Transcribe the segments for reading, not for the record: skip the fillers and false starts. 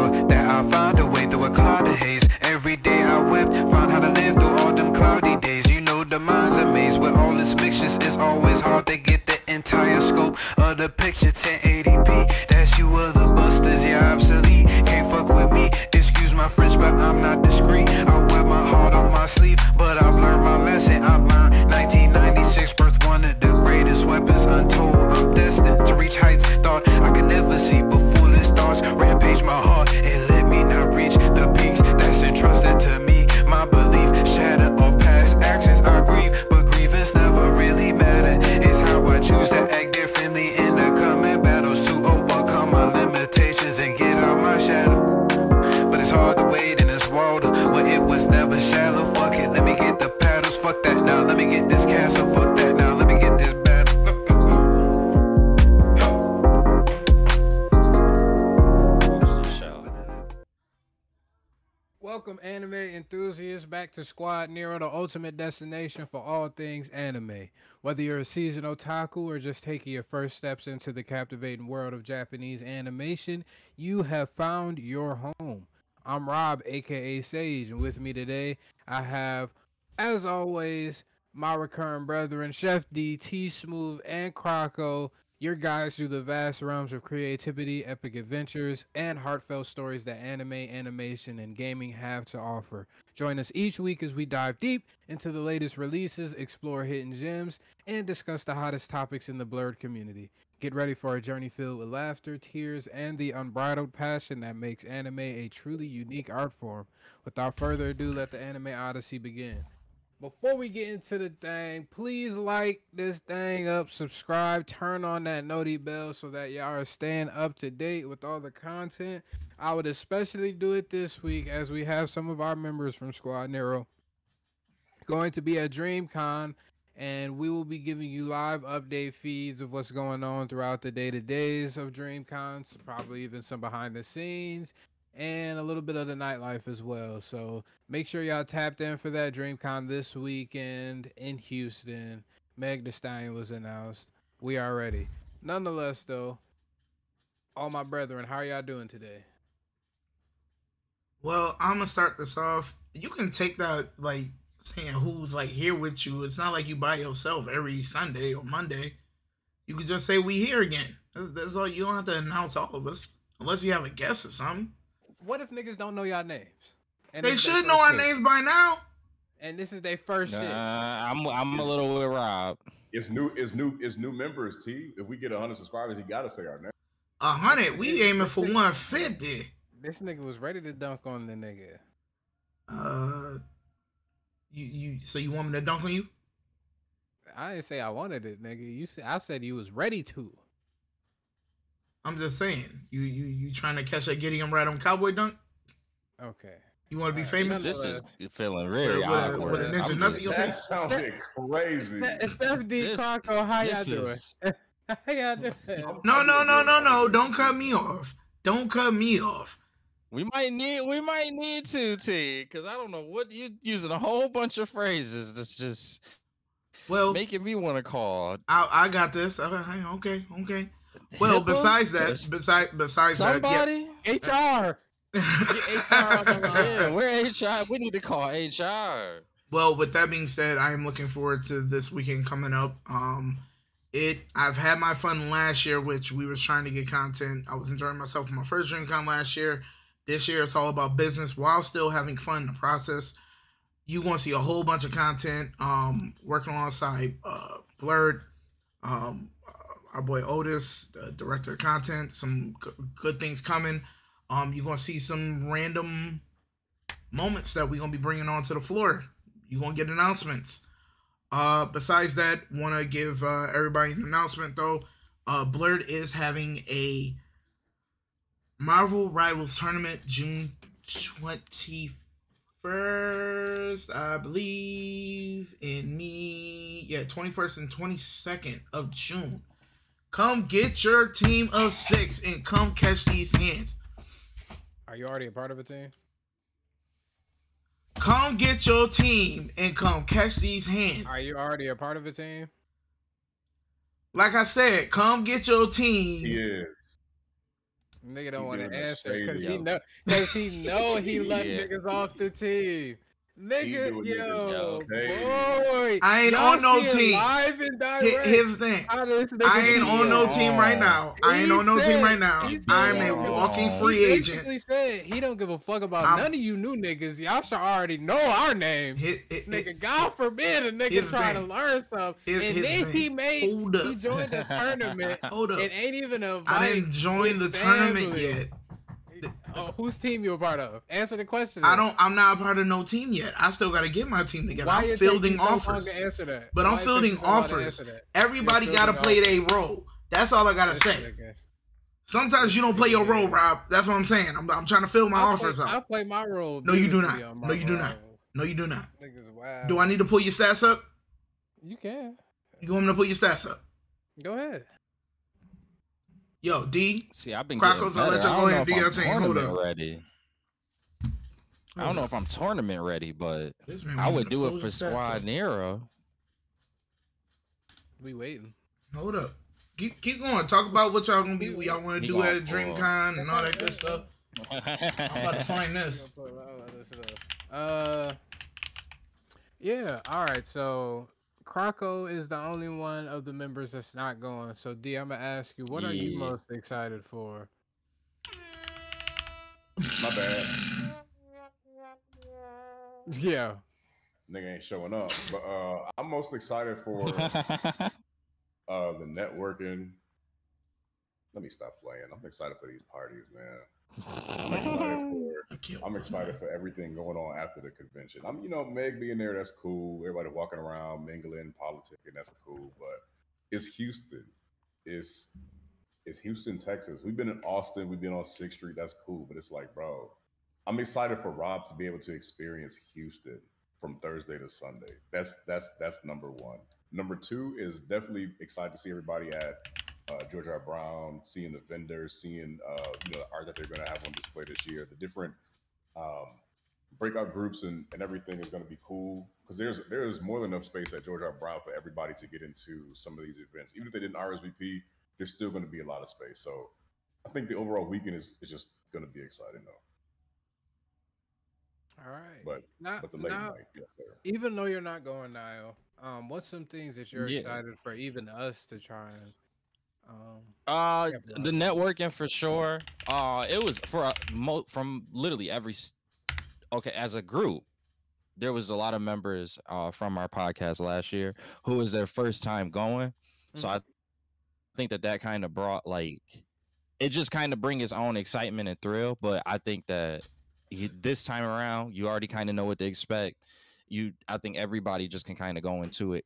sure that I find a way through a cloud of haze. Every day I whip, find how to live through all them cloudy days. You know the mind's a maze with all its mixtures. It's always hard to get the entire scope of the picture. 1080p, that's you other busters, yeah, obsolete. Can't fuck with me, excuse my French, but I'm not discreet. I wear my heart on my sleeve, but I've learned my lesson. I learned 1996 birth, one of the greatest weapons untold. I'm destined to reach heights thought I could never see, but foolish thoughts rampage my heart and let me not reach the peaks that's entrusted to me. My belief shatter off past actions. I grieve, but grievance never really matter. It's how I choose to act differently in the coming battles to overcome my limitations and get out my shadow. But it's hard to wade in this water, but it was never shallow. Fuck it, let me get the paddles. Fuck that now, let me get this castle. Fuck that now, let me get this battle. Welcome, anime enthusiasts, back to Squad Nero, the ultimate destination for all things anime. Whether you're a seasoned otaku or just taking your first steps into the captivating world of Japanese animation, you have found your home. I'm Rob, aka Sage, and with me today, I have, as always, my recurring brethren, Chef D, T Smooth, and Croco, your guides through the vast realms of creativity, epic adventures, and heartfelt stories that anime, animation, and gaming have to offer. Join us each week as we dive deep into the latest releases, explore hidden gems, and discuss the hottest topics in the Blerd community. Get ready for a journey filled with laughter, tears, and the unbridled passion that makes anime a truly unique art form. Without further ado, let the anime odyssey begin. Before we get into the thing, please like this thing up, subscribe, turn on that noti bell so that y'all are staying up to date with all the content. I would especially do it this week as we have some of our members from Squad Nero going to be at Dreamcon, and we will be giving you live update feeds of what's going on throughout the day-to-days of Dreamcons, probably even some behind the scenes, and a little bit of the nightlife as well. So make sure y'all tapped in for that Dreamcon this weekend in Houston. Meg Thee Stallion was announced. We are ready. Nonetheless, though, all my brethren, how are y'all doing today? Well, I'm gonna start this off. You can take that like saying who's like here with you. It's not like you by yourself every Sunday or Monday. You can just say we here again. That's all. You don't have to announce all of us unless you have a guest or something. What if niggas don't know y'all names? And they should know our names by now. And this is their first shit. I'm a little with Rob. It's new members, T. If we get 100 subscribers, you gotta say our name. 100. We aiming for 150. This nigga was ready to dunk on the nigga. So you want me to dunk on you? I didn't say I wanted it, nigga. I said you was ready to. I'm just saying. You trying to catch a Gideon right on cowboy dunk? Okay. You want to be famous? This is feeling really awkward. With a ninja nuts in your That face? sounded crazy. If that's D Croco, how y'all doing? How y'all doing? No. Don't cut me off. Don't cut me off. We might need to, T, because I don't know what you using a whole bunch of phrases that's just making me want to call. I got this. Okay. Well, besides that, besides somebody, that, yeah. HR. Yeah, we're HR. We need to call HR. Well, with that being said, I am looking forward to this weekend coming up. I've had my fun last year, which we was trying to get content. I was enjoying myself for my first Dreamcon last year. This year, it's all about business while still having fun in the process. You want to see a whole bunch of content. Working alongside Blerd, our boy Otis, the director of content. Some good things coming. You're going to see some random moments that we're going to be bringing onto the floor. You're going to get announcements. Besides that, want to give everybody an announcement, though. Blerd is having a Marvel Rivals Tournament June 21st, I believe, 21st and 22nd of June. Come get your team of 6 and come catch these hands. Are you already a part of a team? Come get your team and come catch these hands. Are you already a part of a team? Like I said, come get your team. Yeah. Nigga don't want to answer because he shady. know he left Yeah. niggas off the team. Nigga, doing yo, niggas, hey. boy. I ain't Y'all on no seeing team. Live and direct. Here's the thing. How this nigga I ain't on no feel. team right now. I ain't on no team right now. I'm a walking free He agent. basically said he don't give a fuck about none of you new niggas. Y'all should already know our names. Nigga, God forbid a nigga trying to learn something. And then he joined the tournament. Hold up. It ain't even a I didn't join the tournament yet. Oh, whose team you a part of? Answer the question. I'm not a part of no team yet. I still got to get my team together. Why I'm fielding so offers. To answer that? But I'm fielding offers. Everybody got to play their role. That's all I got to say. Sometimes you don't play your role, Rob. That's what I'm saying. I'm trying to fill my offers out. I play my role. No, you do not. No, you do not. No, you do not. Niggas, wow. Do I need to pull your stats up? You can. You want me to pull your stats up? Go ahead. Yo, D. See, I've been Crackles, I'll let y'all go ahead and do your thing. Hold up. Ready. I don't know if I'm tournament ready, but I would do it for Squad Nero. We waiting. Hold up. Keep going. Talk about what y'all gonna be. What y'all want to do at Dreamcon and all that good stuff. I'm about to find this. Yeah. All right. So Croco is the only one of the members that's not going. So D, I'm gonna ask you, what are you most excited for? My bad. Yeah. Nigga ain't showing up. But I'm most excited for the networking. Let me stop playing. I'm excited for these parties, man. I'm excited for everything going on after the convention. Meg being there, that's cool. Everybody walking around, mingling, politicking, that's cool. But it's Houston. It's Houston, Texas. We've been in Austin. We've been on 6th Street. That's cool. But it's like, bro, I'm excited for Rob to be able to experience Houston from Thursday to Sunday. That's number one. Number two is definitely excited to see everybody at George R. Brown, seeing the vendors, seeing the art that they're going to have on display this year. The different breakout groups and everything is going to be cool because there's more than enough space at George R. Brown for everybody to get into some of these events. Even if they didn't RSVP, there's still going to be a lot of space. So I think the overall weekend is just going to be exciting though. All right. But the late night, yes, sir. Even though you're not going, Niall, what's some things that you're excited for even us to try and the networking for sure. It was from literally every as a group. There was a lot of members from our podcast last year who was their first time going. So I think that kind of brought it just kind of bring its own excitement and thrill. But I think that this time around, you already kind of know what to expect. I think everybody just can kind of go into it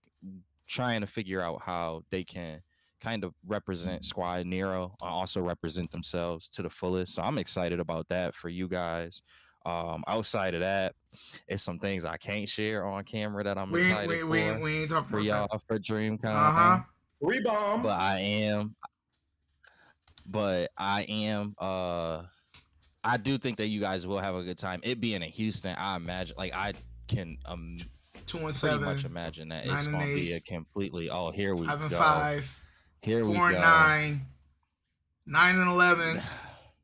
trying to figure out how they can kind of represent Squad Nero and also represent themselves to the fullest. So I'm excited about that for you guys. Outside of that, it's some things I can't share on camera that I'm excited for. We ain't talking for about y'all that. for Dreamcon. Rebound. But I do think that you guys will have a good time. It being in Houston, I imagine I can 2-7, pretty much imagine that it's gonna be a completely here we go. 5-5. Here 4-9, 9-11,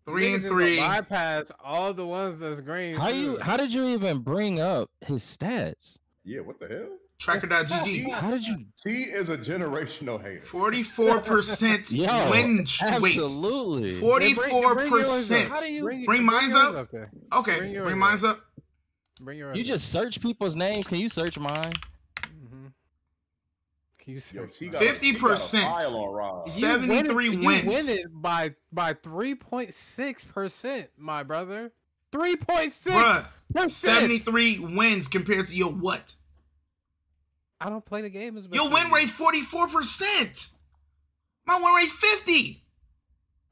3-3. Bypass all the ones that's green. How did you even bring up his stats? Yeah, what the hell? Tracker.gg. How did you? T is a generational hater. 44% win weight. Absolutely. 44%. Bring mine up. Okay, bring mine up. Bring yours. You just search people's names. Can you search mine? 50%. 73 wins. You win it by 3.6%, my brother. 3.6%. 73 wins compared to your what? I don't play the game as much. Your win rate 44%. My win rate 50.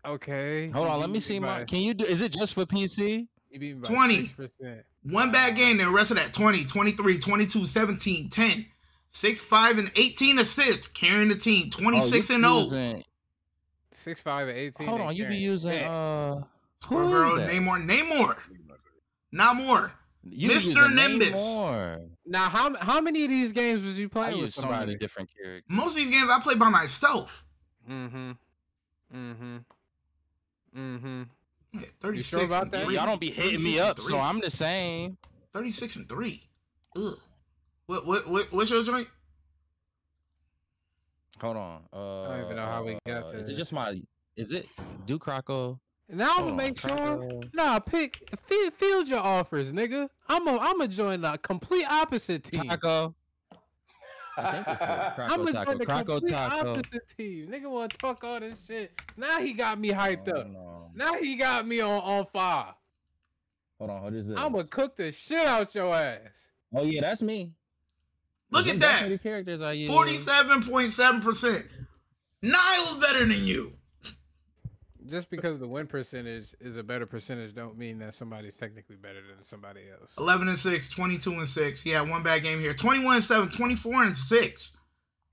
Okay. Hold on, let me see my. Can you do? Is it just for PC? 20. 6%. One bad game, then the rest of that 20, 23, 22, 17, 10. 6, 5, and 18 assists, carrying the team. 26 and 0. 6, 5, and 18. Hold on, you be using Score girl, Namor. Not more. Mr. Nimbus. Now, how many of these games was you playing with somebody? So many different characters. Most of these games I play by myself. Mm-hmm. Yeah, You 36 sure about and that? 3. Y'all don't be hitting me 36 and up, so 3. I'm the same. 36 and 3. Ugh. What's your joint? Hold on. I don't even know how we got to Is it this. just my? Is it Do Croco? Now I'm Hold gonna on, make sure. Croco. Nah, field your offers, nigga. I'm a join the complete opposite team. Taco. I think it's the I'm Croco gonna Taco. join the Croco complete Taco. opposite team. Nigga wanna talk all this shit. Now he got me hyped up. No. Now he got me on fire. Hold on. What is this? I'm gonna cook the shit out your ass. Oh yeah, that's me. Look Them at that. definitely the characters I use. 47.7%. Niall's better than you. Just because the win percentage is a better percentage don't mean that somebody's technically better than somebody else. 11 and 6, 22 and 6. Yeah, one bad game here. 21 and 7, 24 and 6.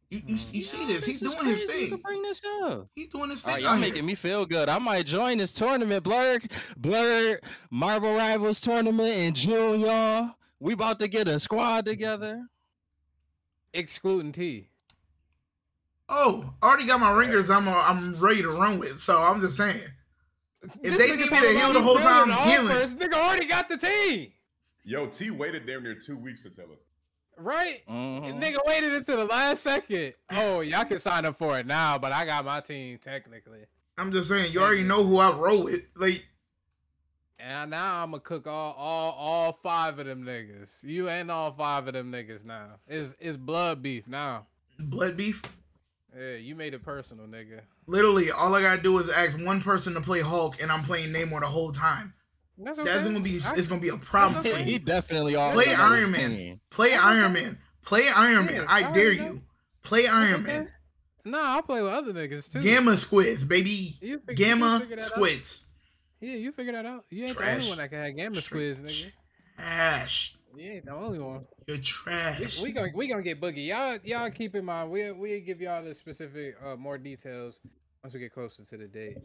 You see this? He's doing his thing. You can bring this up. He's doing his All thing. right, y'all out making here. me feel good. I might join this tournament, Blerd Marvel Rivals tournament in June, y'all. We about to get a squad together. Excluding T. Oh, I already got my ringers. I'm ready to run with. So I'm just saying. If This they nigga need me talking to heal about the he whole better time than I'm healing. offers, nigga already got the team. Yo, T waited damn near 2 weeks to tell us. Right? Mhm. Nigga waited until the last second. Oh, y'all can sign up for it now, but I got my team technically. I'm just saying. You already know who I roll with. Like, And now I'm gonna cook all 5 of them niggas. You and all 5 of them niggas now. It's blood beef now. blood beef. Yeah, you made it personal, nigga. Literally, all I gotta do is ask one person to play Hulk, and I'm playing Namor the whole time. That's okay. That's gonna be. It's gonna be a problem for He you. definitely all Play Iron Man. Play Iron Man. Play Iron Man. I dare you. Play Iron Man. Nah, I'll play with other niggas too. Gamma squids, baby. You Gamma figure that out. squids. Yeah, you figure that out. You ain't the Trash. only one that can have gamma squids, nigga. Trash. You ain't the only one. You're trash. We gonna get boogie. Y'all keep in mind. We give y'all the specific more details once we get closer to the date.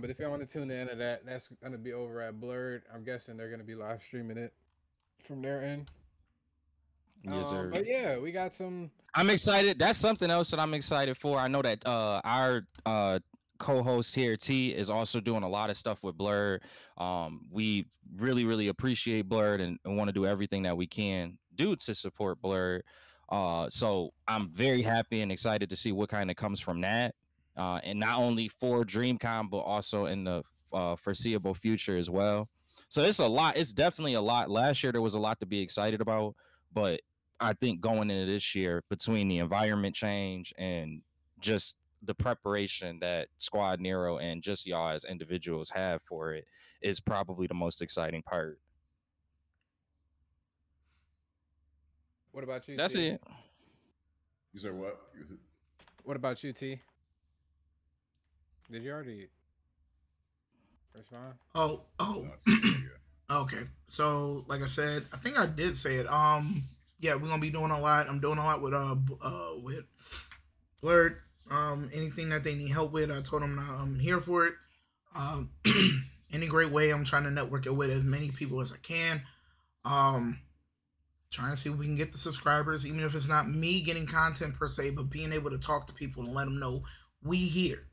But if y'all want to tune in to that, that's gonna be over at Blerd. I'm guessing they're gonna be live streaming it from their end. Yes, sir. But yeah, we got some. I'm excited. That's something else that I'm excited for. I know that our co-host here, T, is also doing a lot of stuff with Blerd. We really appreciate Blerd and want to do everything that we can do to support Blerd. So I'm very happy and excited to see what kind of comes from that. And not only for Dreamcon, but also in the foreseeable future as well. So it's a lot. It's definitely a lot. Last year, there was a lot to be excited about, but I think going into this year, between the environment change and just the preparation that Squad Nero and just y'all as individuals have for it is probably the most exciting part. What about you? That's T? it. You said what? What about you, T? Did you already respond? Oh. Okay. So, like I said, I think I did say it. Yeah, we're gonna be doing a lot. I'm doing a lot with Blerd. Anything that they need help with, I told them I'm here for it. Any great way, I'm trying to network it with as many people as I can. Trying to see if we can get the subscribers, even if it's not me getting content per se, but being able to talk to people and let them know we here.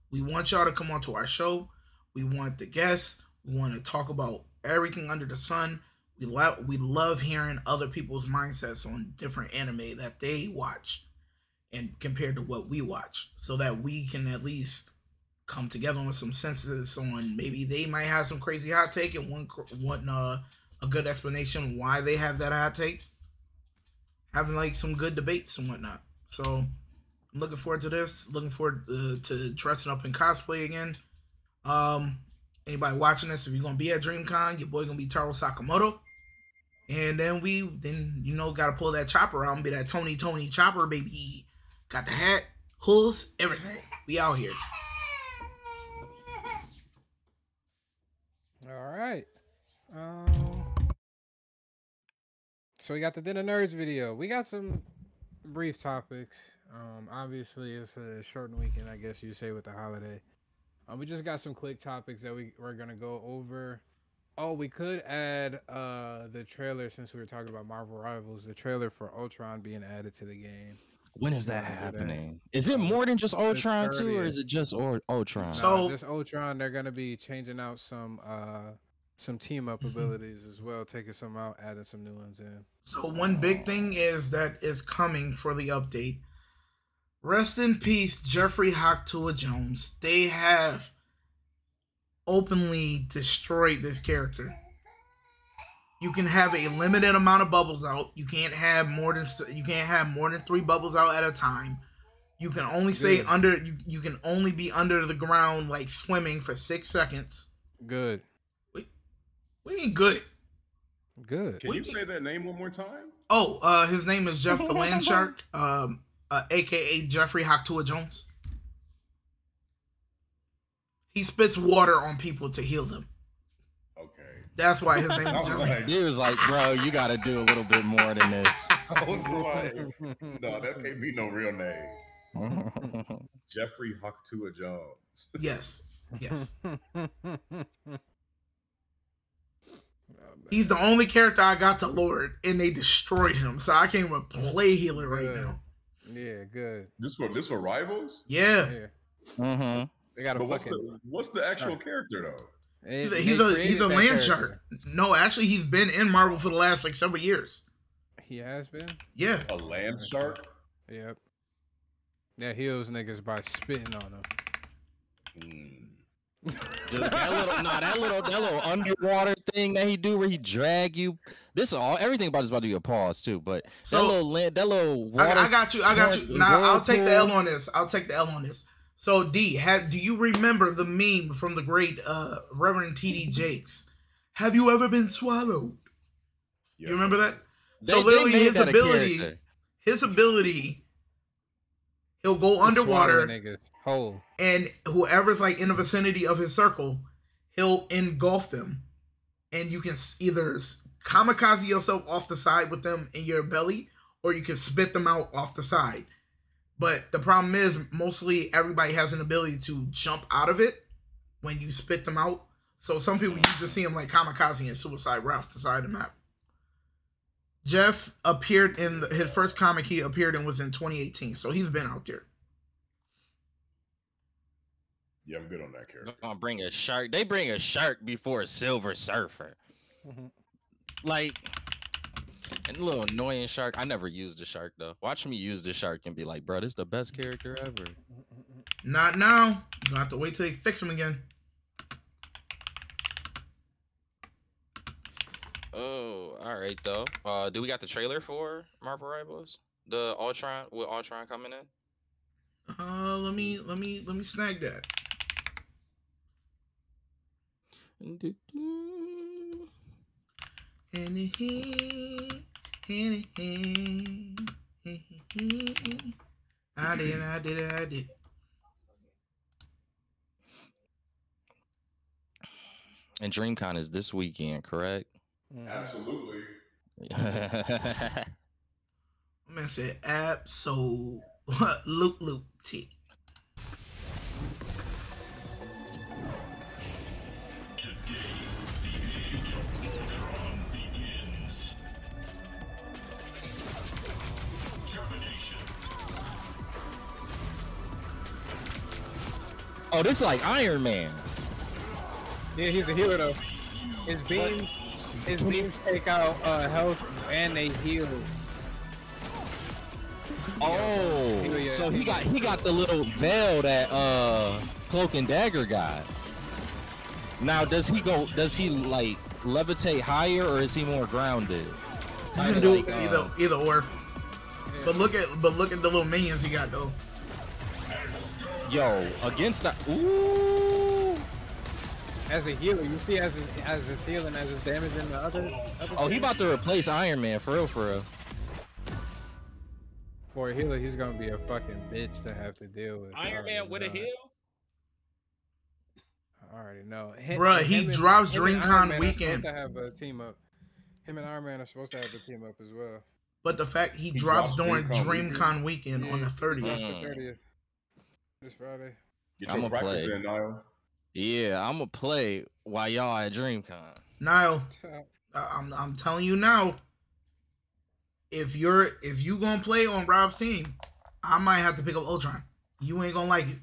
We want y'all to come onto our show. We want the guests. We want to talk about everything under the sun. We love hearing other people's mindsets on different anime that they watch and compared to what we watch, so that we can at least come together on some senses on maybe they might have some crazy hot take and one a good explanation why they have that hot take. Having like some good debates and whatnot. So I'm looking forward to this. Looking forward to dressing up in cosplay again. Anybody watching this, if you're gonna be at Dreamcon, your boy gonna be Taro Sakamoto. And then gotta pull that chopper out and be that Tony chopper, baby. Got the hat, hooves, everything. We out here. All right. So we got the Dinner Nerds video. We got some brief topics. Obviously it's a shortened weekend, I guess you say, with the holiday. We just got some quick topics that we're gonna go over. Oh, we could add the trailer, since we were talking about Marvel Rivals, the trailer for Ultron being added to the game. When is that Wanna do that. happening? Is it more than just Ultron too, or 30th. is it just Ultron? So- Just Ultron, they're gonna be changing out some team up abilities as well, taking some out, adding some new ones in. So one big thing is that is coming for the update. Rest in peace, Jeffrey Hocktua Jones. They have openly destroyed this character. You can have a limited amount of bubbles out. You can't have more than 3 bubbles out at a time. You can only stay under. You can only be under the ground like swimming for 6 seconds. Good. We ain't good. Good. Can you say that name one more time? Oh, his name is Jeff the Land Shark, aka Jeffrey Hocktua Jones. He spits water on people to heal them. Okay. That's why his name is Jeffrey. He was like, bro, you got to do a little bit more than this. I was like, no, that can't be no real name. Jeffrey Hocktua Jones. Yes. He's the only character I got to Lord, and they destroyed him, so I can't even play healer right now. Yeah, good. This for rivals? Yeah. They got a But fucking. what's the actual character though? He's a land shark. No, actually, he's been in Marvel for the last like several years. He has been. Yeah. A land shark? Yep. Yeah, heals niggas by spitting on them. Dude, that little underwater thing that he do where he drag you. Everything about this about to be a pause too. But So, that little water. I got you. Now I'll take the L on this. So D, do you remember the meme from the great Reverend T.D. Jakes? Have you ever been swallowed? Yes, You remember that? They- So they literally made that a character. his ability, he'll go underwater, Niggas whole. and whoever's like in the vicinity of his circle, he'll engulf them, and you can either kamikaze yourself off the side with them in your belly, or you can spit them out off the side. But the problem is, mostly everybody has an ability to jump out of it when you spit them out. So some people, you just see them like kamikaze and suicide right off the side of the map. Jeff appeared in his first comic he appeared in was in 2018, so he's been out there. Yeah, I'm good on that character. They're gonna bring a shark. They bring a shark before a Silver Surfer. Like, and a little annoying shark. I never used a shark though. Watch me use the shark and be like, bro, this is the best character ever. Not now. You're gonna have to wait till they fix him again. Oh, all right though. Do we got the trailer for Marvel Rivals? The Ultron with Ultron coming in? Let me snag that. I did. And Dreamcon is this weekend, correct? Absolutely. I'm gonna say absolutely. Oh, this is like Iron Man. Yeah, he's a healer though. His beams take out health and they heal. Oh, so he got the little veil that Cloak and Dagger got. Now does he like levitate higher or is he more grounded? You can do either or. But look at the little minions he got though. Yo, against the ooh. As a healer, you see as it's healing, as it's damaging the other Oh, he about to replace Iron Man for real, for real. For a healer, he's gonna be a fucking bitch to have to deal with. Iron Man with a heal? I already know. Bruh, he drops Dreamcon weekend. To have a team up. Him and Iron Man are supposed to have a team up as well. But the fact he drops during Dreamcon weekend on the 30th. The 30th. This Friday. Get your practice in, Niall. Yeah, I'm gonna play while y'all at Dreamcon. Niall, I'm telling you now. If you gonna play on Rob's team, I might have to pick up Ultron. You ain't gonna like it.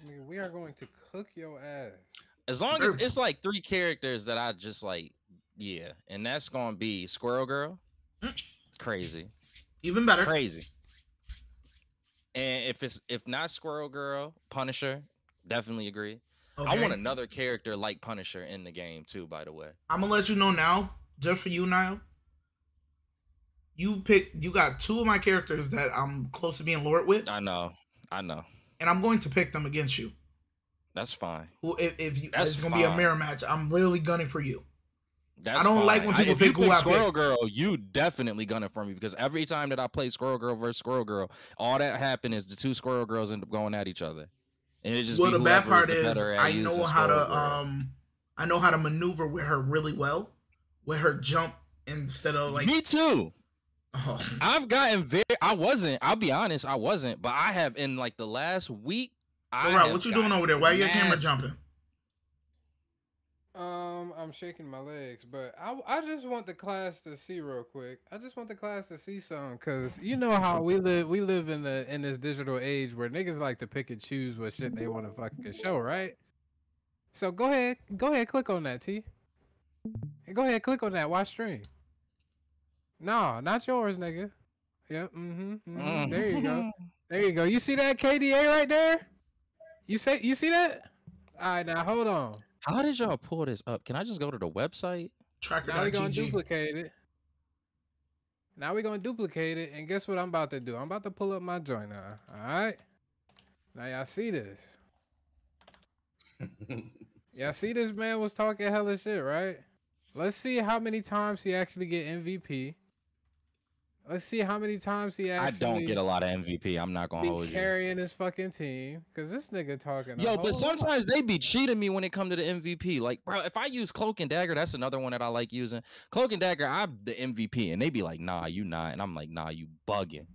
Nigga, we are going to cook your ass. As long as it's like 3 characters that I just like, yeah, and that's gonna be Squirrel Girl, crazy, Even better. crazy. And if not Squirrel Girl, Punisher, definitely agree. Okay. I want another character like Punisher in the game too. By the way, I'm gonna let you know now, just for you, Niall. You got 2 of my characters that I'm close to being Lord with. I know, and I'm going to pick them against you. That's fine. Who, if you, That's it's gonna be a fine. mirror match. I'm literally gunning for you. That's I don't fine. like when people if you pick who I Squirrel pick. Girl, you definitely gunning for me because every time that I play Squirrel Girl versus Squirrel Girl, all that happened is the 2 Squirrel Girls end up going at each other, and it just Well, be the bad whoever part the is better at I using know how Squirrel to Girl. I know how to maneuver with her really well, with her jump instead of like. Me too. Oh. I've gotten I'll be honest, I wasn't, but I have in like the last week. All right, what you doing over there? Why your camera jumping? I'm shaking my legs, but I just want the class to see real quick. I just want the class to see something, cause you know how we live in this digital age where niggas like to pick and choose what shit they want to fucking show, right? So go ahead, click on that, T. Go ahead, click on that. Watch stream. No, not yours, nigga. Yep. There you go. There you go. You see that KDA right there? You see that? All right, now hold on. How did y'all pull this up? Can I just go to the website? Now we're gonna Tracker.gg. duplicate it. Now we're gonna duplicate it, and guess what I'm about to do? I'm about to pull up my joint now. Alright. Now y'all see this. Y'all see this man was talking hella shit, right? Let's see how many times he actually get MVP. Let's see how many times he actually I don't get a lot of MVP. I'm not gonna hold you. carrying his fucking team. Cause this nigga talking. Yo, but sometimes they be cheating me when it come to the MVP. Like, bro, if I use Cloak and Dagger, that's another one that I like using. Cloak and Dagger, I'm the MVP, and they be like, nah, you not. And I'm like, nah, you bugging.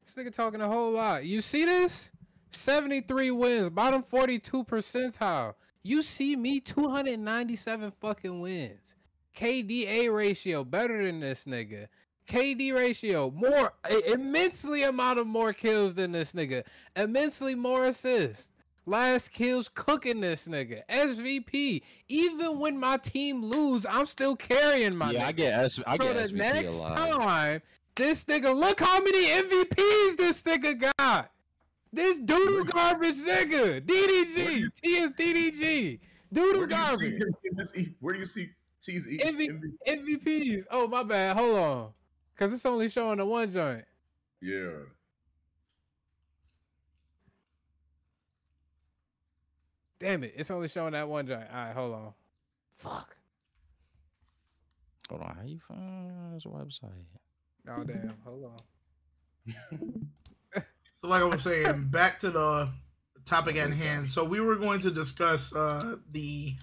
This nigga talking a whole lot. You see this? 73 wins, bottom 42 percentile. You see me 297 fucking wins. KDA ratio better than this nigga. KD ratio more immensely amount of more kills than this nigga. Immensely more assists. Last kills cooking this nigga. SVP. Even when my team lose, I'm still carrying my nigga. I get the SVP next a lot. time, this nigga, look how many MVPs this nigga got. This doodle garbage nigga. DDG. T is DDG. Doodle garbage. Where do you see T's MVPs? Oh, my bad. Hold on. Because it's only showing the one joint. Yeah. Damn it. It's only showing that one joint. All right, hold on. Fuck. Hold on. How you find this website? Oh, damn. Hold on. So like I was saying, back to the topic at hand. So we were going to discuss the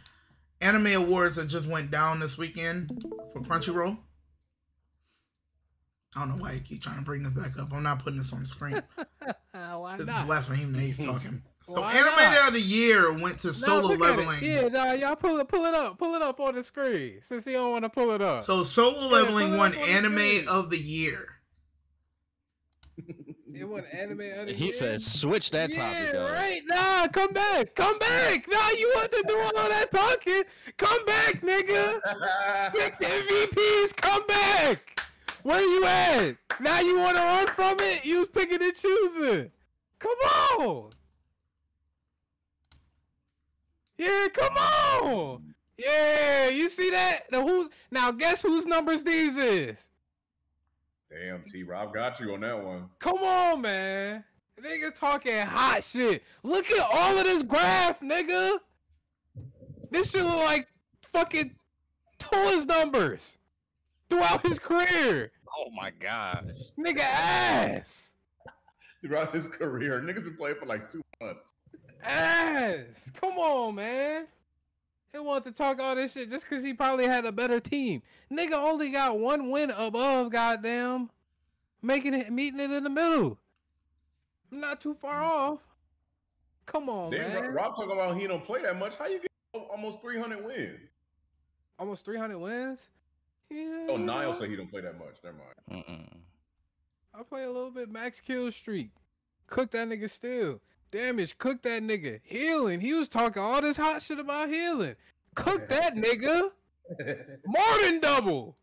Anime Awards that just went down this weekend for Crunchyroll. I don't know why you keep trying to bring this back up. I'm not putting this on the screen. Why It's not? blasphemy that he's talking. So Why Anime not? of the Year went to Solo Leveling. Yeah, nah, y'all pull it up on the screen. Since he don't want to pull it up. So Solo Leveling won pull it up on the Anime screen. of the Year. It won Anime of the He Year? says, switch that topic Yeah, up. right. Nah, come back. Nah, you want to do all that talking? Come back, nigga. 6 MVPs, come back. Where you at? Now you want to run from it? You was picking and choosing. Come on. Yeah, come on. Yeah, you see that? Now guess whose numbers these is? Damn, T-Rob got you on that one. Come on, man. Nigga talking hot shit. Look at all of this graph, nigga. This shit look like fucking Tua's numbers throughout his career. Oh my gosh. Nigga ass. Throughout his career, niggas been playing for like 2 months. Ass. Come on, man. He wanted to talk all this shit just because he probably had a better team. Nigga only got 1 win above, goddamn. Meeting it in the middle. I'm not too far off. Come on, Then man. Rob talking about he don't play that much. How you get almost 300 wins? Almost 300 wins? Yeah. Oh, Niall said he don't play that much. Never mind. I play a little bit. Max Kill Streak. Cook that nigga still. Damage. Cook that nigga. Healing. He was talking all this hot shit about healing. Cook that nigga. More than double.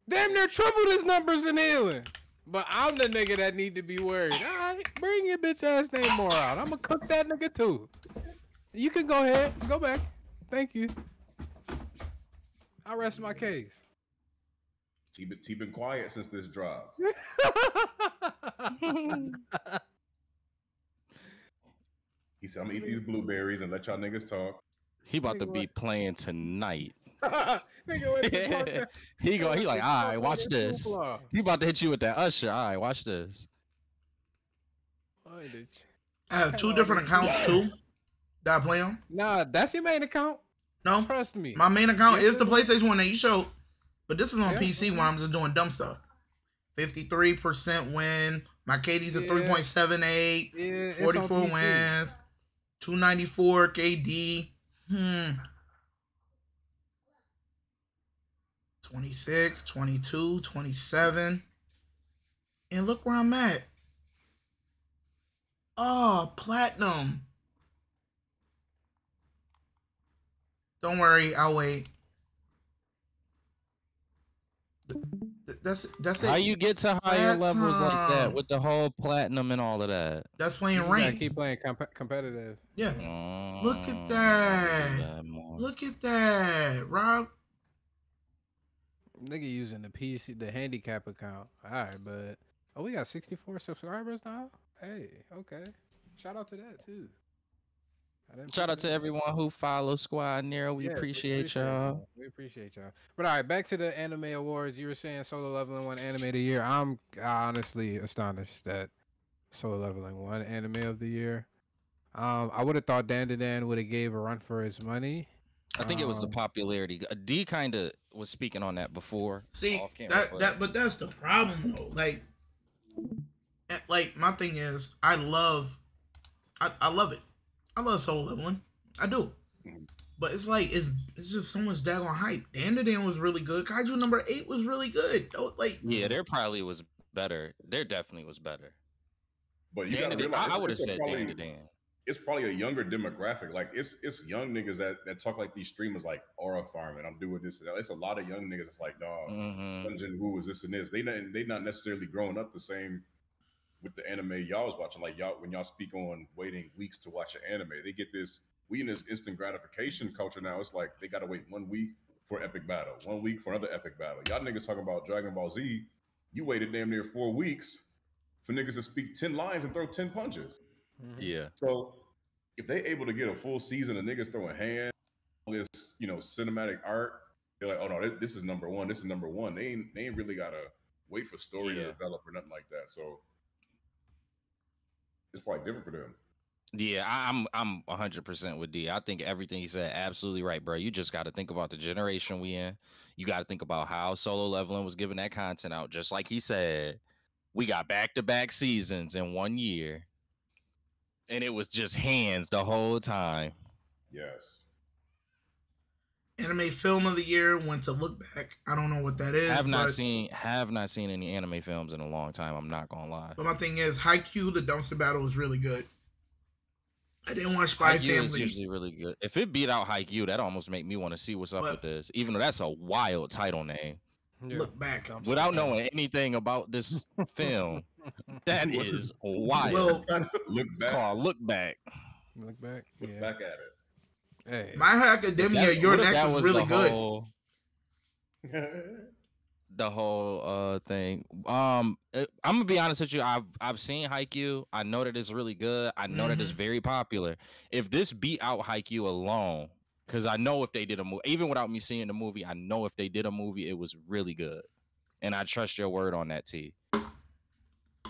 Damn near triple his numbers in healing. But I'm the nigga that need to be worried. All right, bring your bitch ass name more out. I'm gonna cook that nigga too. You can go ahead. Go back. Thank you. I rest my case. T been quiet since this drop. He said, I'm gonna eat these blueberries and let y'all niggas talk. He about to be playing tonight. Nigga, He like, all right, watch this. He about to hit you with that Usher. All right, watch this. I have 2 different accounts too that I play on. Nah, that's your main account. No, Trust me. my main account is the PlayStation one that you showed, but this is on PC where I'm just doing dumb stuff. 53% win. My KD's a 3.78. 44 wins. 294 KD. 26, 22, 27. And look where I'm at. Oh, platinum. Don't worry, I'll wait. That's it. How you get to higher levels like that with the whole platinum and all of that? That's playing You gotta ranked. keep playing competitive. Yeah. Look at that. Look at that, Rob. Nigga using the PC, the handicap account. All right, but we got 64 subscribers now. Hey, okay. Shout out to that too. Shout out to everyone who follows Squad Nero. We appreciate y'all. We appreciate y'all. But all right, back to the anime awards. You were saying Solo Leveling won anime of the year. I'm honestly astonished that Solo Leveling won anime of the year. I would have thought Dan would have gave a run for his money. I think it was the popularity. D kind of was speaking on that before. See, but that's the problem though. Like my thing is, I love it. I love Solo Leveling. I do. But it's like it's just so much daggone hype. Dan was really good. Kaiju number 8 was really good. Yeah, there probably was better. There definitely was better. But you gotta realize, I would have said Dan. It's probably a younger demographic. Like it's young niggas that talk like these streamers like Aura Farm and I'm doing this and that. It's a lot of young niggas that's like, dog, Sun Jin Woo is this and this. They not necessarily growing up the same with the anime y'all was watching. Like y'all, when y'all speak on waiting weeks to watch an anime, they get this. We in this instant gratification culture now. It's like they gotta wait 1 week for epic battle, 1 week for another epic battle. Y'all niggas talking about Dragon Ball Z. You waited damn near 4 weeks for niggas to speak 10 lines and throw 10 punches. Yeah. So if they able to get a full season of niggas throwing hands, all this cinematic art, they're like, oh no, this is number one. This is number one. They ain't really gotta wait for story to develop or nothing like that. So it's probably different for them. Yeah, I'm 100% with D. I think everything he said absolutely right, bro. You just got to think about the generation we in. You got to think about how Solo Leveling was giving that content out. Just like he said, we got back-to-back seasons in 1 year, and it was just hands the whole time. Yes. Anime film of the year went to Look Back. I don't know what that is. Have not seen any anime films in a long time. I'm not gonna lie. But my thing is, Haikyuu, the dumpster battle, was really good. I didn't watch Spy Haikyuu Family. Is usually really good. If it beat out Haikyuu, that almost make me want to see what's up with this. Even though that's a wild title name. Yeah. Look Back. Without knowing anything about this film, that is wild. Well, It's called Look Back. Look back. Look back at it. Hey. My Hero Academia, Your Next was really good. The whole thing. I'm gonna be honest with you. I've seen Haikyuu. I know that it's really good. I know that it's very popular. If this beat out Haikyuu alone, because I know if they did a movie, even without me seeing the movie, I know if they did a movie, it was really good. And I trust your word on that, T.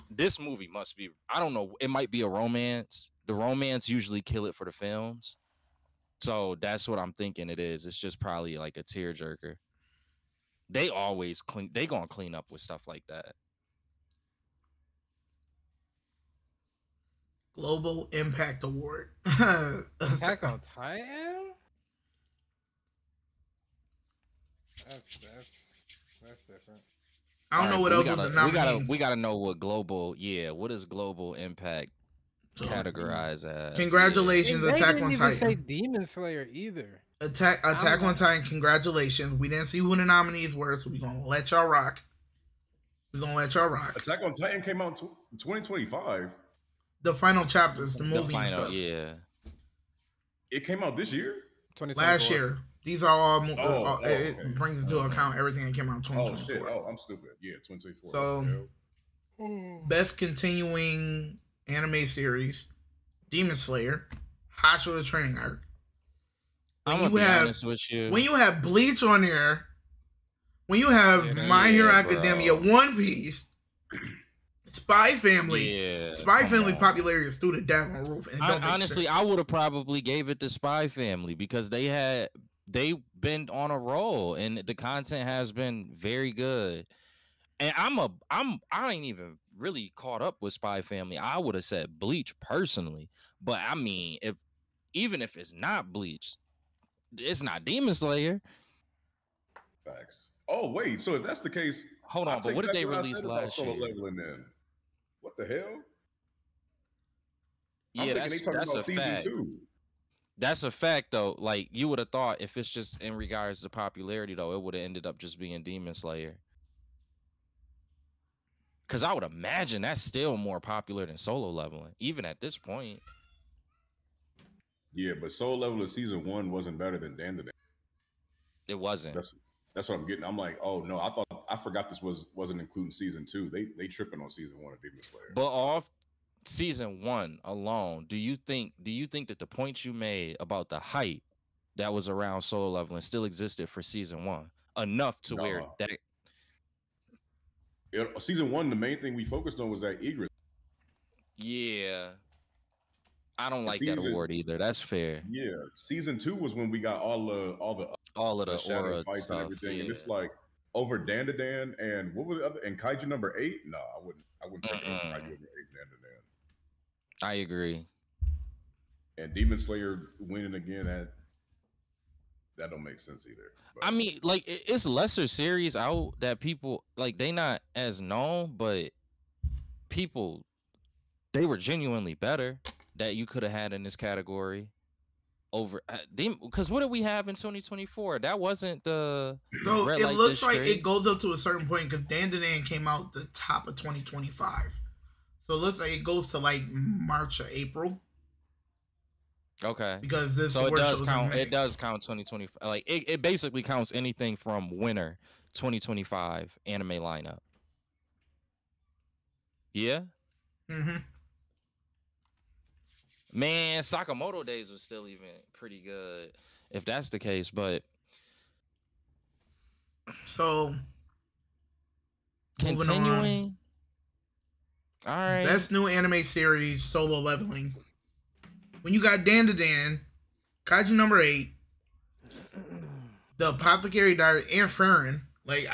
This movie must be, I don't know, it might be a romance. The romance usually kill it for the films. So that's what I'm thinking it is. It's just probably like a tearjerker. They always gonna clean up with stuff like that. Global Impact Award. Attack on Titan? That's different. I don't know what else was the nominee. We gotta know what global. Yeah, what is global impact So, categorized as? congratulations, They Attack didn't on even say Titan. Demon Slayer either. Attack on Titan. Congratulations. We didn't see who the nominees were, so we're gonna let y'all rock. Attack on Titan came out in 2025. The final chapters, the movie and final, stuff. yeah. It came out this year. Last year. These are all. Okay. It brings into account everything that came out in 2024. Oh shit! Oh, I'm stupid. Yeah, 2024. So, best continuing anime series: Demon Slayer, Hashira Training Arc. I'm gonna be honest with you. When you have Bleach on there, when you have My Hero Academia, One Piece, Spy Family, Spy Family popularity is through the damn roof. And honestly, I would have probably gave it to Spy Family because they've been on a roll and the content has been very good. And I ain't even really caught up with Spy Family. I would have said Bleach personally, but I mean, even if it's not Bleach, it's not Demon Slayer. Facts. Oh wait, so if that's the case, hold on. But what did they release last year? Leveling then. What the hell? Yeah, that's a fact. 2. That's a fact, though. Like, you would have thought if it's just in regards to popularity, though, it would have ended up just being Demon Slayer. Because I would imagine that's still more popular than Solo Leveling, even at this point. Yeah, but Solo Leveling season 1 wasn't better than Dandadan. It wasn't. That's what I'm getting. I'm like, oh no, I forgot this wasn't including season 2. They tripping on season 1 of Demon Slayer. But off season 1 alone, do you think that the points you made about the hype that was around Solo Leveling still existed for season 1 enough to where that season 1, the main thing we focused on was that egress. Yeah, I don't like that award either. That's fair. Yeah, season 2 was when we got all of the aura fights stuff, and everything, yeah. and it's like over Dandadan and what was the other, and Kaiju number 8? No, I wouldn't take it over Kaiju number 8 and Dandadan. I agree. And Demon Slayer winning again, that don't make sense either. But, I mean, like, it's lesser series out that people like, they not as known, but people, they were genuinely better that you could have had in this category over because what did we have in 2024? That wasn't the Red Light looks District. Like it goes up to a certain point because Dandadan came out the top of 2025, so it looks like it goes to like March or April. Okay, because this so it does count. It does count 2025. Like it basically counts anything from winter 2025 anime lineup. Yeah. Mm-hmm. Man, Sakamoto Days was still even pretty good, if that's the case. But so continuing, all right. Best new anime series, Solo Leveling. When you got Dandadan, Kaiju number 8, The Apothecary Diary, and Farron, like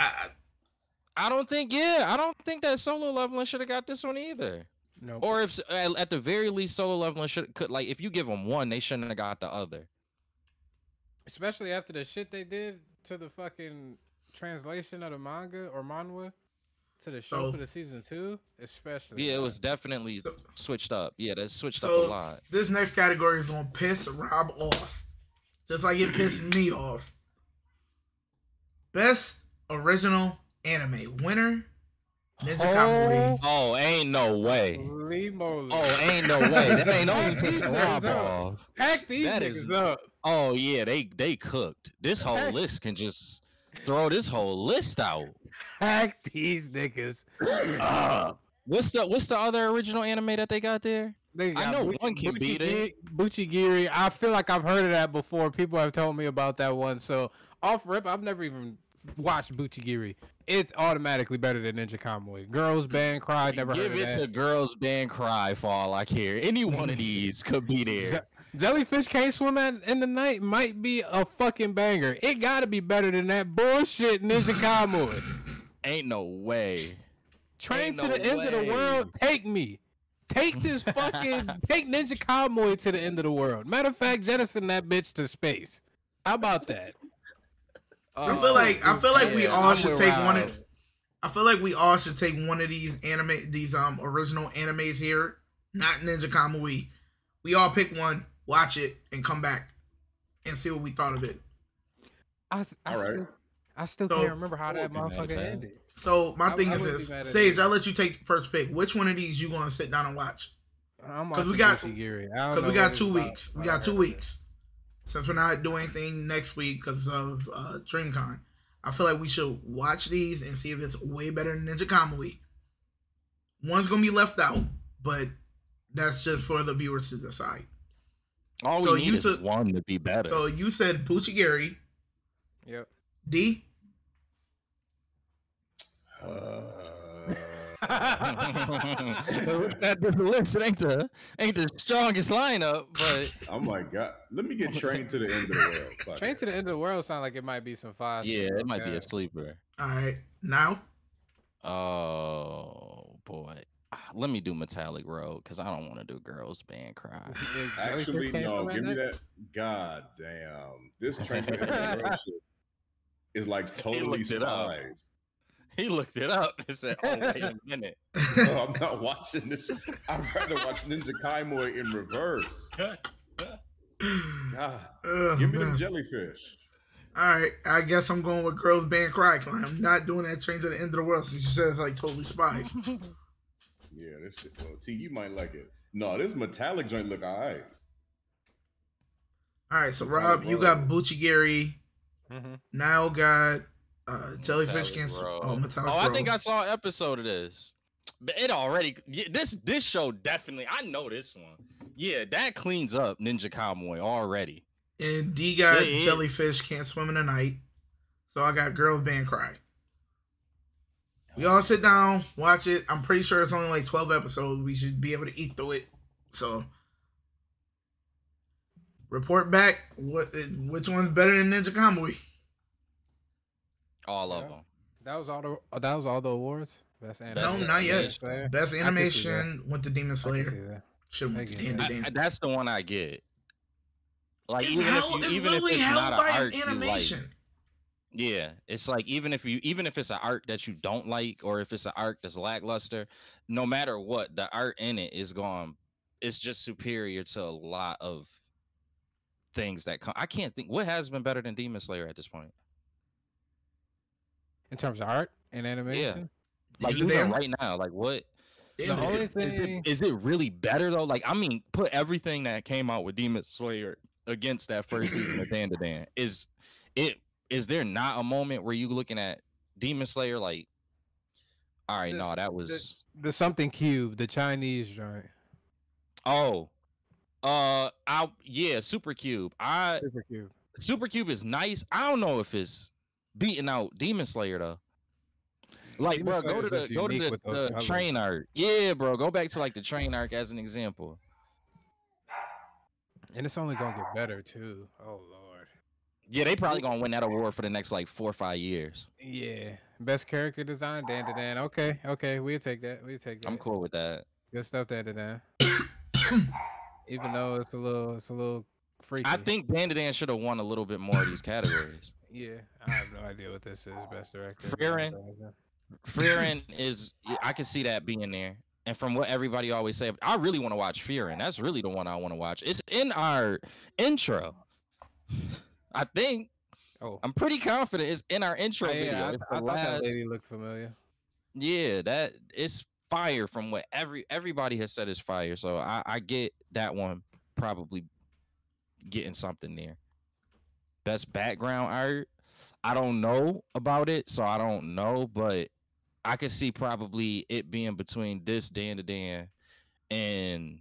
I don't think that Solo Leveling should have got this one either. No. Nope. Or if at the very least Solo Leveling could like if you give them one, they shouldn't have got the other. Especially after the shit they did to the fucking translation of the manga or manhwa to the show for the season 2, especially. Yeah, it was definitely switched up. Yeah, that switched up a lot. This next category is gonna piss Rob off, just like it pissed me off. Best original anime winner. Ninja Kamui. Oh, ain't no way. Oh, ain't no way. That ain't only pissing Rob off. Pack these niggas up. Oh yeah, they cooked. This whole list can just throw this whole list out. Pack these niggas up. What's the other original anime that they got there? I know one can beat it. Buchigiri. I feel like I've heard of that before. People have told me about that one. So off rip, I've never even watched Buchigiri. It's automatically better than Ninja Kamui. Girls Band Cry, never heard of that. Give it to Girls Band Cry for all I care. Any one of these could be there. Jellyfish Can't Swim in the Night might be a fucking banger. It gotta be better than that bullshit Ninja Kamui. Ain't no way. Train to the end of the world. Take me. Take this fucking take Ninja Kamui to the end of the world. Matter of fact, jettison that bitch to space. How about that? I feel like we all should take one. I feel like we all should take one of these original animes here, not Ninja Kamui. We all pick one, watch it, and come back and see what we thought of it. I still So- can't remember how that wouldn't be mad motherfucker at that. ended. So my thing I is wouldn't be this, mad at Sage, it. I'll let you take first pick. Which one of these you gonna sit down and watch? I'm 'Cause we watching got- Bushigiri. Because we got 2 weeks. We got 2 weeks. Since we're not doing anything next week because of Dreamcon, I feel like we should watch these and see if it's way better than Ninja Kamui. One's gonna be left out, but that's just for the viewers to decide. All So we you need is took- one to be better. So you said Buchigiri, Yep. D. This list ain't the strongest lineup, but Oh my god! Let me get Train to the End of the World. Fuck Train it. to the End of the World sound like it might be some fire. yeah, shit, it might be okay. a sleeper. All right, now Oh boy, let me do Metallic Road because I don't want to do Girls Band Cry. If Jellyfish Actually, can't no. swim Give me at night? that. God damn! This Train to the End of the World shit is like totally looked it up. spies. He looked it up and said, "Oh wait a minute." Oh, I'm not watching this. I'd rather watch Ninja Kamui in reverse. God, give me them man. jellyfish. All right, I guess I'm going with Girls Band Cry. I'm not doing that Train to the End of the World since you said it's like totally spies. Yeah, this shit. Well, T, you might like it. No, this metallic joint look alright. All right, so Metallic Rob, you got Road. Buchigiri. Mm-hmm. Now got Jellyfish Metallic Can't Swim. Road. Oh, Metallic Oh, I Road. think I saw an episode of this. But it already this show definitely. I know this one. Yeah, that cleans up Ninja Kamui already. And D got Yeah. Jellyfish Can't Swim in the Night. So I got Girls Band Cry. We all sit down, watch it. I'm pretty sure it's only like 12 episodes. We should be able to eat through it. So report back which one's better than Ninja Kamui. All of Yeah. them. That was all the awards. Best No, animation. not yet. Slayer? Best I can see animation went to Demon I can see Slayer. that. Should I went to get Dan that. That's the one I get. Like It's even held, if it's you, even if literally it's held not an by art his you like, animation. yeah, it's like even if it's an art that you don't like, or if it's an art that's lackluster, no matter what, the art in it is gone. It's just superior to a lot of things that come. I can't think what has been better than Demon Slayer at this point. In terms of art and animation, Like Demon even Slayer? right now, like what Damn, the is only it- thing is it really better though? Like I mean, put everything that came out with Demon Slayer against that first season of Dan to Dan. Is there not a moment where you looking at Demon Slayer like, all right, This- no, that was the something cube, the Chinese joint, Super Cube. super cube. Super Cube is nice. I don't know if it's beating out Demon Slayer though. Like, Demon bro, Slayer is just unique with those the colors. train arc. Yeah, bro, go back to like the train arc as an example. And it's only gonna get better too. Oh lord. Yeah, they probably gonna win that award for the next like 4 or 5 years. Yeah. Best character design, Dan to Dan. Okay, we'll take that. We'll take that. I'm cool with that. Good stuff, Dan to Dan. Even though it's a little freaky. I think Dan to Dan should have won a little bit more of these categories. Yeah, I have no idea what this is. Best director. Frieren. Frieren is, I can see that being there. And from what everybody always say, I really want to watch Frieren. That's really the one I want to watch. It's in our intro. I think. Oh, I'm pretty confident it's in our intro video. yeah, It's I the thought that last- lady looked familiar. Yeah, that it's fire from what everybody has said is fire. So I get that one probably getting something there. Best background art. I don't know about it, so I don't know, but I could see probably it being between this Dan to Dan and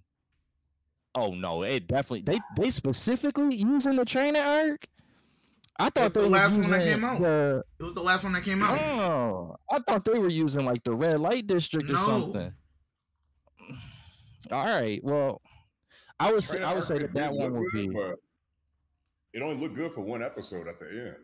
oh no, it definitely they specifically using the training arc. I thought It's the they was last one that using came out. the It was the last one that came out. oh, I thought they were using like the red light district or No. something. All right, well, I would say Arc that did that look one would good, be. but it only looked good for one episode at the end.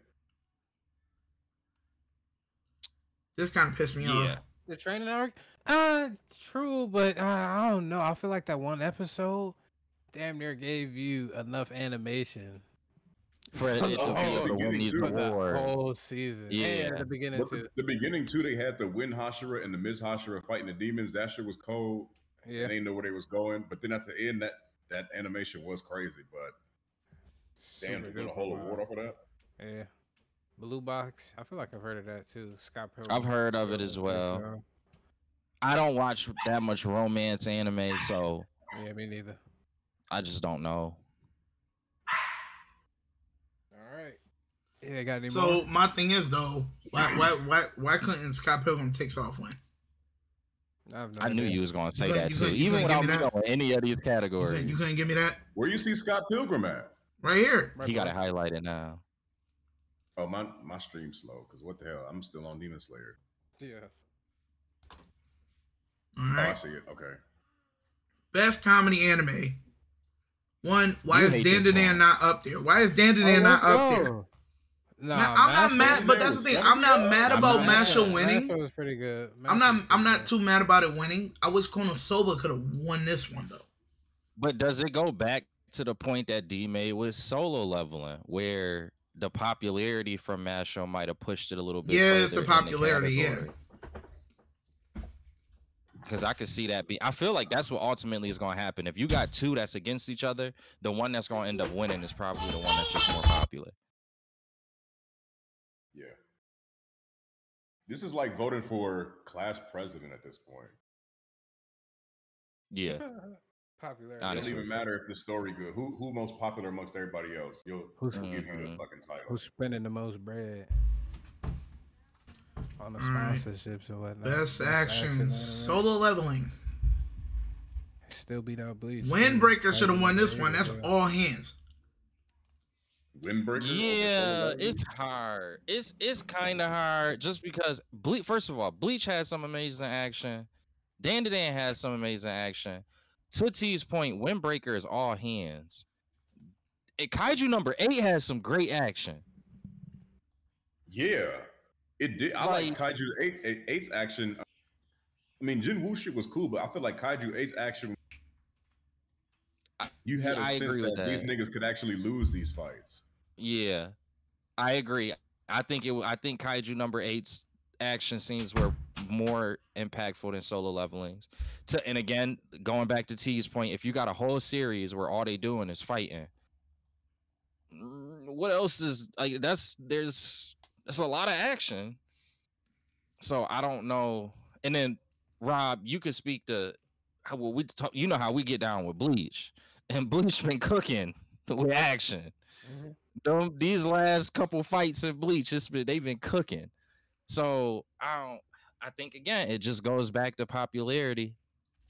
This kind of pissed me Yeah. off. The training arc? It's true, but I don't know. I feel like that one episode damn near gave you enough animation. for it to be whole- able to win beginning these too. For the awards. whole season. Yeah. And the beginning But too. the beginning too, they had the Win Hashira and the Ms. Hashira fighting the demons. That shit was cold. Yeah. And they didn't know where they was going. But then at the end, that animation was crazy. But damn, to win a whole award off of that. Yeah. Blue Box. I feel like I've heard of that too. Scott Pilgrim. I've heard of it as well. I don't watch that much romance anime, so Yeah, me neither. I just don't know. All right. Yeah, got any more? So my thing is though, why couldn't Scott Pilgrim Takes Off win? I knew you was gonna say that too, you even couldn't without give me me knowing any of these categories. You couldn't give me that Where you see Scott Pilgrim at? right here. He got it highlighted now. Oh, my stream's slow. Because what the hell? I'm still on Demon Slayer. Yeah. All Oh, I right. see it. Okay. Best comedy anime. One, why You is hate Dan this Dan one. not up there? Why is Dan Dan not up there? Nah, Now, I'm not mad, but that's the thing. I'm not mad about Masha winning. Masha was pretty good. I'm not too mad about it winning. I wish Konosuba could have won this one though. But does it go back to the point that D made with solo leveling, where the popularity from Masho might have pushed it a little bit? Yeah, it's the further in popularity, yeah. category? Because I could see that I feel like that's what ultimately is going to happen. If you got two that's against each other, the one that's going to end up winning is probably the one that's just more popular. Yeah. This is like voting for class president at this point. Yeah. Popularity. It doesn't Honestly. even matter if the story good. Who most popular amongst everybody else? Who's- We'll give you the Mhm. fucking title. Who's spending the most bread on the All right. sponsorships or whatnot? Best action anime. solo leveling. Still beat out Bleach. Windbreaker should have won this one. That's all. all hands. Windbreaker? Yeah, it's hard. It's kind of hard just because First of all, Bleach has some amazing action. Dan has some amazing action. To T's point, Windbreaker is all hands. Kaiju number 8 has some great action. Yeah. It did. I like Kaiju 8's action. I mean, Jin Woo shit was cool, but I feel like Kaiju 8's action. You had I a sense agree with that these that. niggas could actually lose these fights. Yeah, I agree. I think Kaiju number 8's action scenes were more impactful than solo levelings. And again, going back to T's point, if you got a whole series where all they doing is fighting, what else is like? That's a lot of action. So I don't know. And then Rob, you could speak to how we talk. You know how we get down with Bleach, and Bleach been cooking with action. These last couple fights in Bleach, they've been cooking. So I think again, it just goes back to popularity.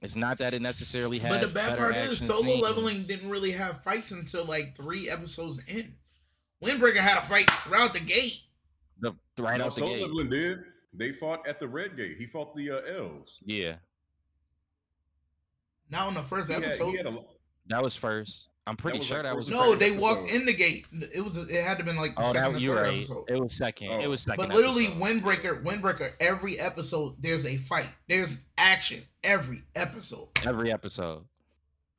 It's not that it necessarily has. But the bad better part is action solo scenes. leveling didn't really have fights until like 3 episodes in. Windbreaker had a fight right out the gate. Right No, out the Soul gate. Leveling did. They fought at the Red Gate. He fought the elves. Yeah, Not on the first He episode. had that was first. I'm pretty was sure like that was. first- No, second they episode. walked in the gate. It had to have been like the Oh, second that or you're third right. episode. It was second. Oh. It was second. But literally, episode. Windbreaker, every episode there's a fight. There's action every episode. Every episode.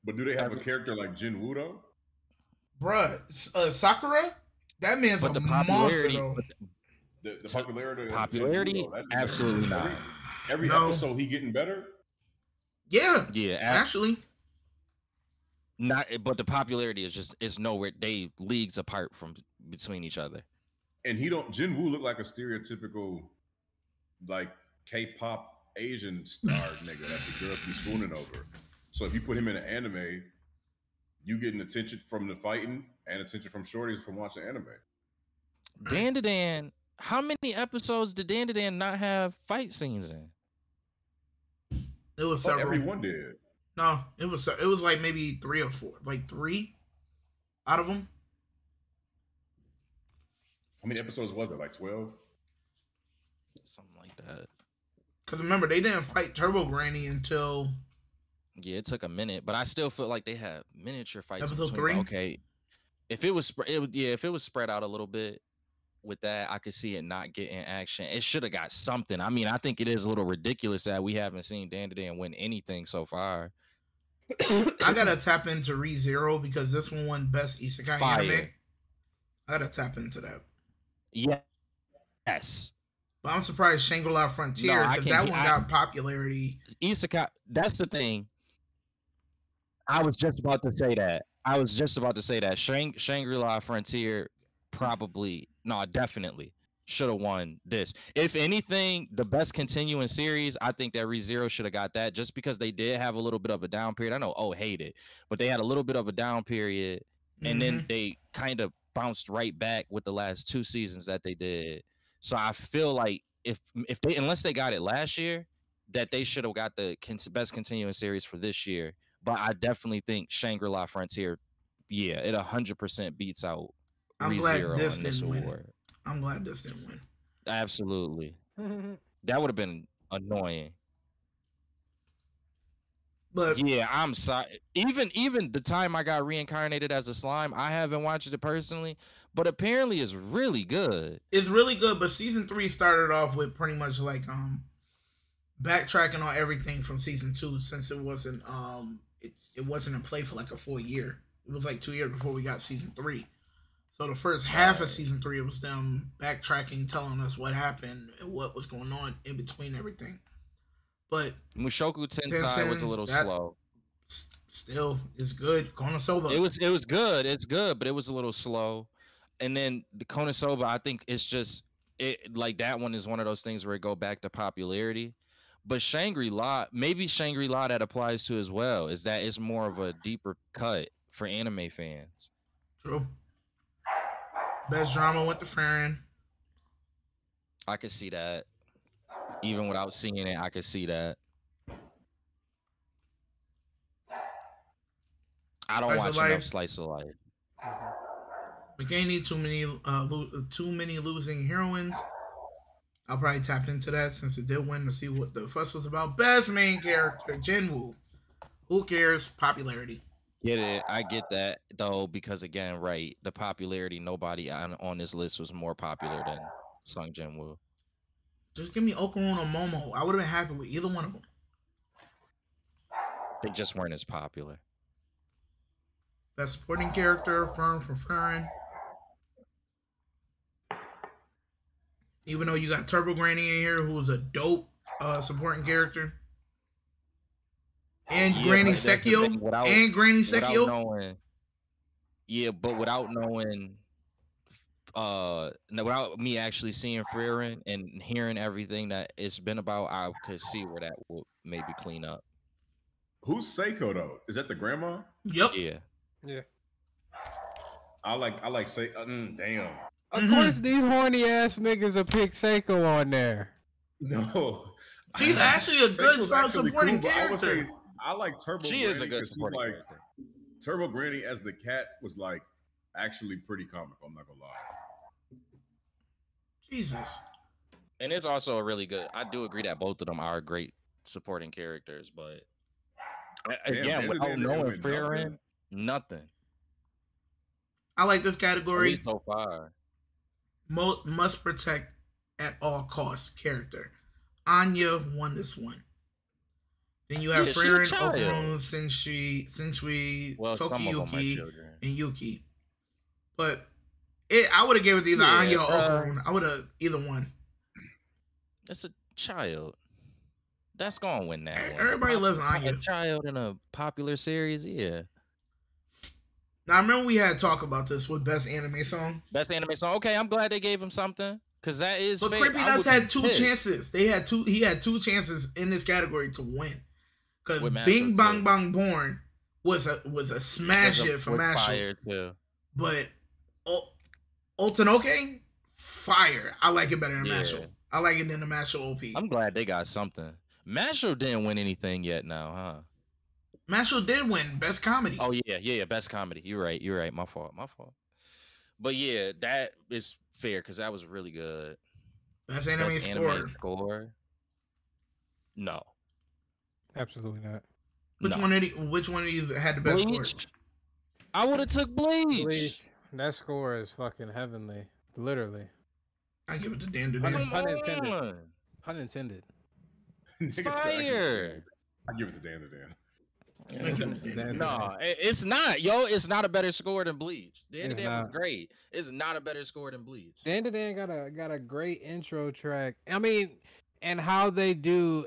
But do they have a character like Jin Woo though? Bruh, Sakura, that man's But a the monster popularity, though. The popularity. of Jin Woo, popularity, though, that- absolutely not. Every No. episode, he getting better. Yeah, Yeah, actually. not. But the popularity is nowhere. They leagues apart from between each other. And Jin Woo look like a stereotypical, like K-pop Asian star nigga that the girls be swooning over. So if you put him in an anime, you getting attention from the fighting and attention from shorties from watching anime. Dan, how many episodes did Dan not have fight scenes in? It was But several. everyone did. No, it was like maybe 3 or 4, like 3 out of them. How many episodes was it? Like 12? Something like that. Because remember, they didn't fight Turbo Granny until Yeah, it took a minute, but I still feel like they had miniature fights. in Episode between, but 3? Okay, if it was spread out a little bit with that, I could see it not getting action. It should have got something. I mean, I think it is a little ridiculous that we haven't seen Dan win anything so far. I gotta tap into ReZero because this one won Best Isekai Anime. Fire. I gotta tap into that. Yes. But I'm surprised Shangri-La Frontier, because that one got popularity. Isekai, that's the thing. I was just about to say that. Shangri-La Frontier definitely should have won this. If anything, the best continuing series, I think that ReZero should have got that, just because they did have a little bit of a down period. I know hate it, but they had a little bit of a down period, and then they kind of bounced right back with the last 2 seasons that they did. So I feel like if they, unless they got it last year, that they should have got the best continuing series for this year. But I definitely think Shangri-La Frontier, yeah, it 100% beats out ReZero on this award. I'm glad this didn't win. Absolutely. That would have been annoying. But yeah, I'm sorry. Even the time I got reincarnated as a slime, I haven't watched it personally, but apparently it's really good. It's really good, but season 3 started off with pretty much like backtracking on everything from season 2, since it wasn't it wasn't in play for like a full year. It was like 2 years before we got season 3. So the first half of season 3, it was them backtracking, telling us what happened and what was going on in between everything. But Mushoku Tensei was a little slow. Still, it's good. Konosuba. It was good. It's good, but it was a little slow. And then the Konosuba, I think it's just like that one is one of those things where it go back to popularity. But Shangri-La, maybe Shangri-La that applies to as well, is that it's more of a deeper cut for anime fans. True. Best drama went to Farron. I could see that. Even without seeing it, I could see that. I don't watch enough Slice of Life. We can't need too many losing heroines. I'll probably tap into that since it did win to see what the fuss was about. Best main character, Jinwoo. Who cares? Popularity. Get it? I get that though, because again, right, the popularity. Nobody on this list was more popular than Sung Jinwoo. Just give me Okarun or Momo. I would have been happy with either one of them. They just weren't as popular. Best supporting character, Fern for Fern. Even though you got Turbo Granny in here, who was a dope supporting character. And Granny Sekio. And Granny Sekio. Yeah, but without knowing, without me actually seeing Frieren and hearing everything that it's been about, I could see where that will maybe clean up. Who's Seiko though? Is that the grandma? Yep. Yeah. I like Seiko. Damn. Of course, these horny ass niggas will pick Seiko on there. No. She's actually a good supporting character. I like Turbo. She Granny is a good supporting character. Turbo Granny as the cat was like actually pretty comical. I'm not gonna lie. Jesus. And it's also a really good. I do agree that both of them are great supporting characters, but again, without knowing Frieren, nothing. I like this category. At least so far. Must protect at all costs character. Anya won this one. Then you have Frieren, Okarun, Sensui, Tokiyuki, and Yuki. But I would have gave it to either Anya or Okarun. I would have either one. That's a child. That's gonna win that one. Everybody loves Anya. A child in a popular series, yeah. Now I remember we had talk about this with best anime song. Best anime song. Okay, I'm glad they gave him something because that is. But Creepy Nuts had 2 chances. He had 2 chances in this category to win. Because Bing Bang Bang Born was a smash hit for Mashle. But Ultanoke, fire. I like it better than Mashle. I like it than the Mashle OP. I'm glad they got something. Mashle didn't win anything yet now, huh? Mashle did win Best Comedy. Oh, yeah, Best Comedy. You're right. My fault. But yeah, that is fair because that was really good. Best anime score? No. Absolutely not. Which one of these had the best score? I would have took Bleach. That score is fucking heavenly. Literally. I give it to Dan. Pun intended. Fire. I give it to Dan. No, it's not, yo. It's not a better score than Bleach. Dan It's Dan was not. great. It's not a better score than Bleach. Dan got a great intro track. I mean, and how they do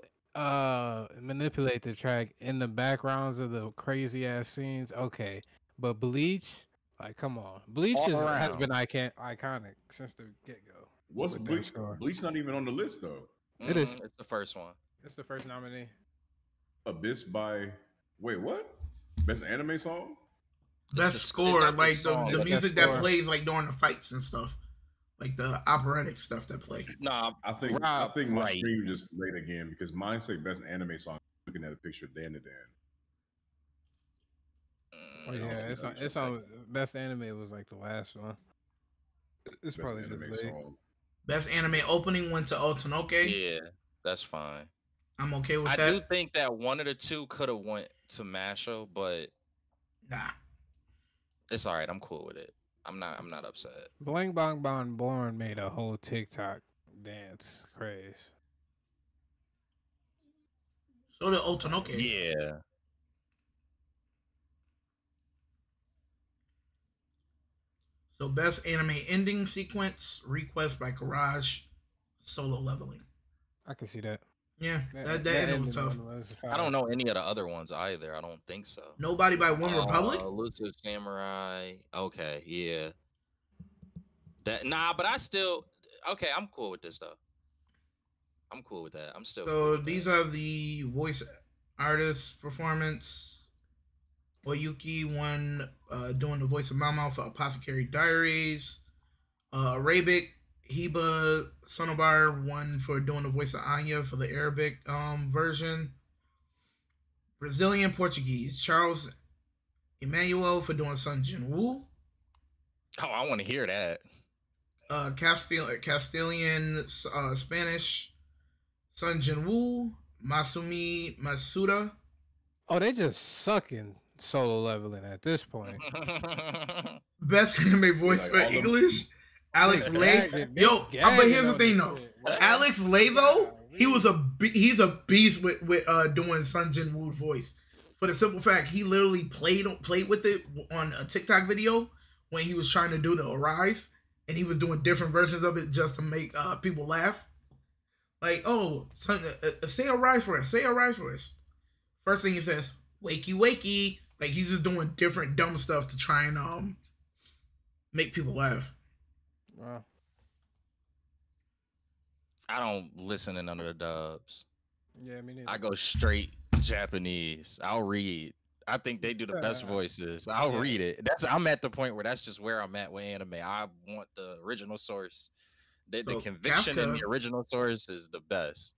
manipulate the track in the backgrounds of the crazy ass scenes. Okay, but Bleach, like, come on, Bleach All has around. been iconic since the get go. What's with that Bleach? score. Bleach not even on the list though. It is. It's the first one. It's the first nominee. Abyss by wait, what? Best anime song? Best score, like song, the best music that score. plays like during the fights and stuff, like the operatic stuff that play. Nah, I think Rob, my right. stream just late again because mine say best anime song. Looking at a picture of Dan to Dan. Oh, I don't yeah, see that it's just on best anime was like the last one. It's Best probably just anime late. song. Best anime opening went to Otonoke. Yeah, that's fine. I'm okay with I that. do think that one of the two could have went to Masho, but Nah. it's all right. I'm cool with it. I'm not upset. Bling Bong Bon Born made a whole TikTok dance craze. So did Otonoke. Yeah. So best anime ending sequence, Request by Garage, Solo Leveling. I can see that. Yeah, that ending was tough. I don't know any of the other ones either. I don't think so. Nobody by One Republic? Elusive Samurai. Okay, yeah. But I still okay. I'm cool with this though. I'm cool with that. I'm still. So cool with these that. are the voice artist performance. Oyuki won doing the voice of Mama for Apothecary Diaries. Arabic Hiba Sonobar won for doing the voice of Anya for the Arabic version. Brazilian Portuguese Charles Emmanuel for doing Sun Jin Woo. Oh, I want to hear that. Castilian Spanish Sun Jin Woo. Masumi Masuda. Oh, they just sucking solo leveling at this point. Best anime voice Like for all English. Alex They Lay. gagging- they Yo, but gagging here's the on thing this though. shit, bro. Alex Lay though, he's a beast with doing Sun Jin Woo's voice. For the simple fact, he literally played with it on a TikTok video when he was trying to do the Arise, and he was doing different versions of it just to make people laugh. Like, oh, son, say Arise for us. Say Arise for us. First thing he says, "Wakey, wakey." Like he's just doing different dumb stuff to try and make people laugh. Wow. I don't listen to none of the dubs. Yeah, me neither. I go straight Japanese. I'll read. I think they do the best voices. I'll read it. I'm at the point where that's just where I'm at with anime. I want the original source. The So, conviction in Kafka- the original source is the best.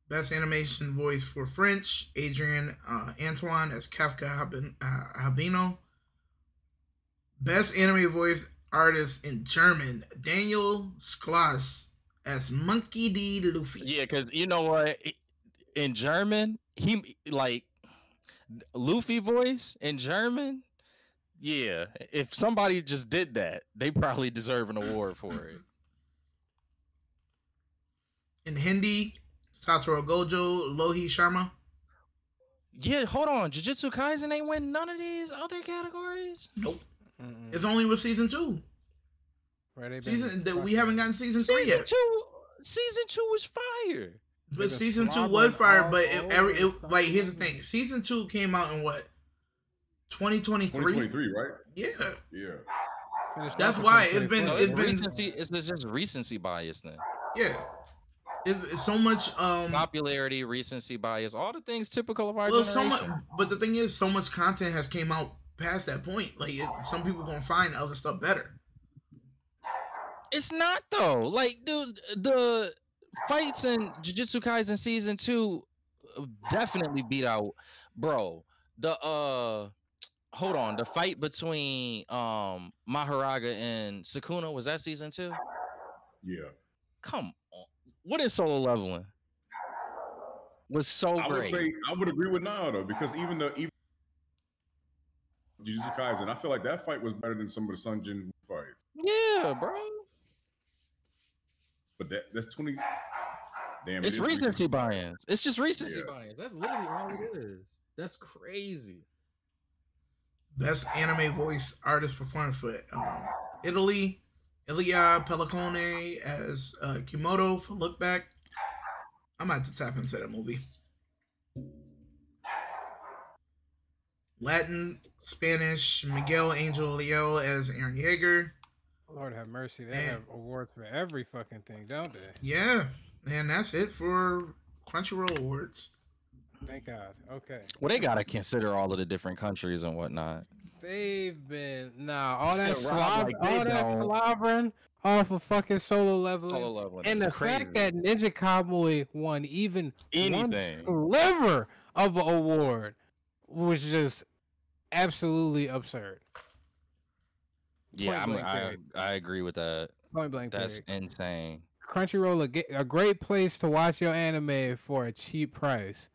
Best animation voice for French, Adrian Antoine as Kafka Habino. Best anime voice artist in German, Daniel Sklas as Monkey D. Luffy. Yeah, because you know what? In German, he like Luffy voice in German. Yeah, if somebody just did that, they probably deserve an award for it. In Hindi, Satoru Gojo, Lohi Sharma. Yeah, hold on. Jujutsu Kaisen ain't win none of these other categories. Nope. Mm-mm. It's only with season 2. Where they been Season that we fucking- haven't gotten season 3 yet. Season two was fire. But been season 2 slobbering was fire. all But over like here's the fucking- thing: season 2 came out in what? 2023. 2023, right? Yeah. Yeah. Finished That's off in why it's 2024. been- No, it's it's been- recency. It's just recency bias then. Yeah. It's so much Popularity, recency bias, all the things typical of our well, generation. so much, but the thing is, so much content has came out past that point. Like, some people gonna find other stuff better. It's not though. Like, dude, the fights in Jujutsu Kaisen season 2 definitely beat out, bro. The hold on, the fight between Maharaga and Sukuna, was that season 2? Yeah. Come on, what is solo leveling? Was so I would great. say I would agree with Nile though, because even Jujutsu Kaisen, I feel like that fight was better than some of the Sun Jin fights. Yeah, bro. But that's 20. Damn, It's it is recency bias. It's just recency Yeah. bias. That's literally all it is. That's crazy. Best anime voice artist performance for Italy, Ilya Pellicone as Kimoto for Look Back. I might have to tap into that movie. Latin, Spanish, Miguel Angel Leo as Aaron Yeager. Lord have mercy. They And- have awards for every fucking thing, don't they? Yeah, and that's it for Crunchyroll Awards. Thank God. Okay. Well, they gotta consider all of the different countries and whatnot. They've been all that Yeah, Rob, like, they all that don't- slobbering off of fucking solo leveling. Solo leveling And is the crazy. fact that Ninja Kamui won even one Anything. sliver of an award was just absolutely absurd. Yeah, Point blank period. I agree with that. Point blank That's period. insane. Crunchyroll, a great place to watch your anime for a cheap price.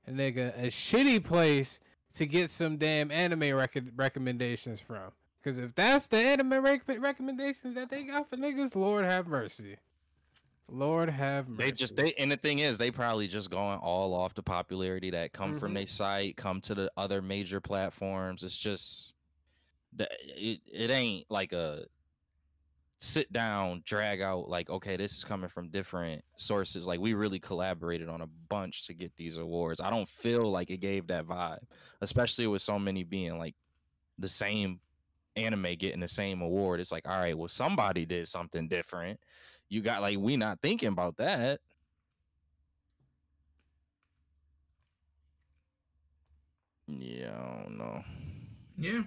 And nigga, a shitty place to get some damn anime recommendations from. Because if that's the anime recommendations that they got for niggas, Lord have mercy. Lord have mercy. And the thing is, they probably just going all off the popularity that come from Mhm. their site, come to the other major platforms. It's just it ain't like a sit down, drag out, like, okay, this is coming from different sources. Like, we really collaborated on a bunch to get these awards. I don't feel like it gave that vibe, especially with so many being like the same anime getting the same award. It's like, all right, well, somebody did something different. You got like, we not thinking about that. Yeah, I don't know. Yeah,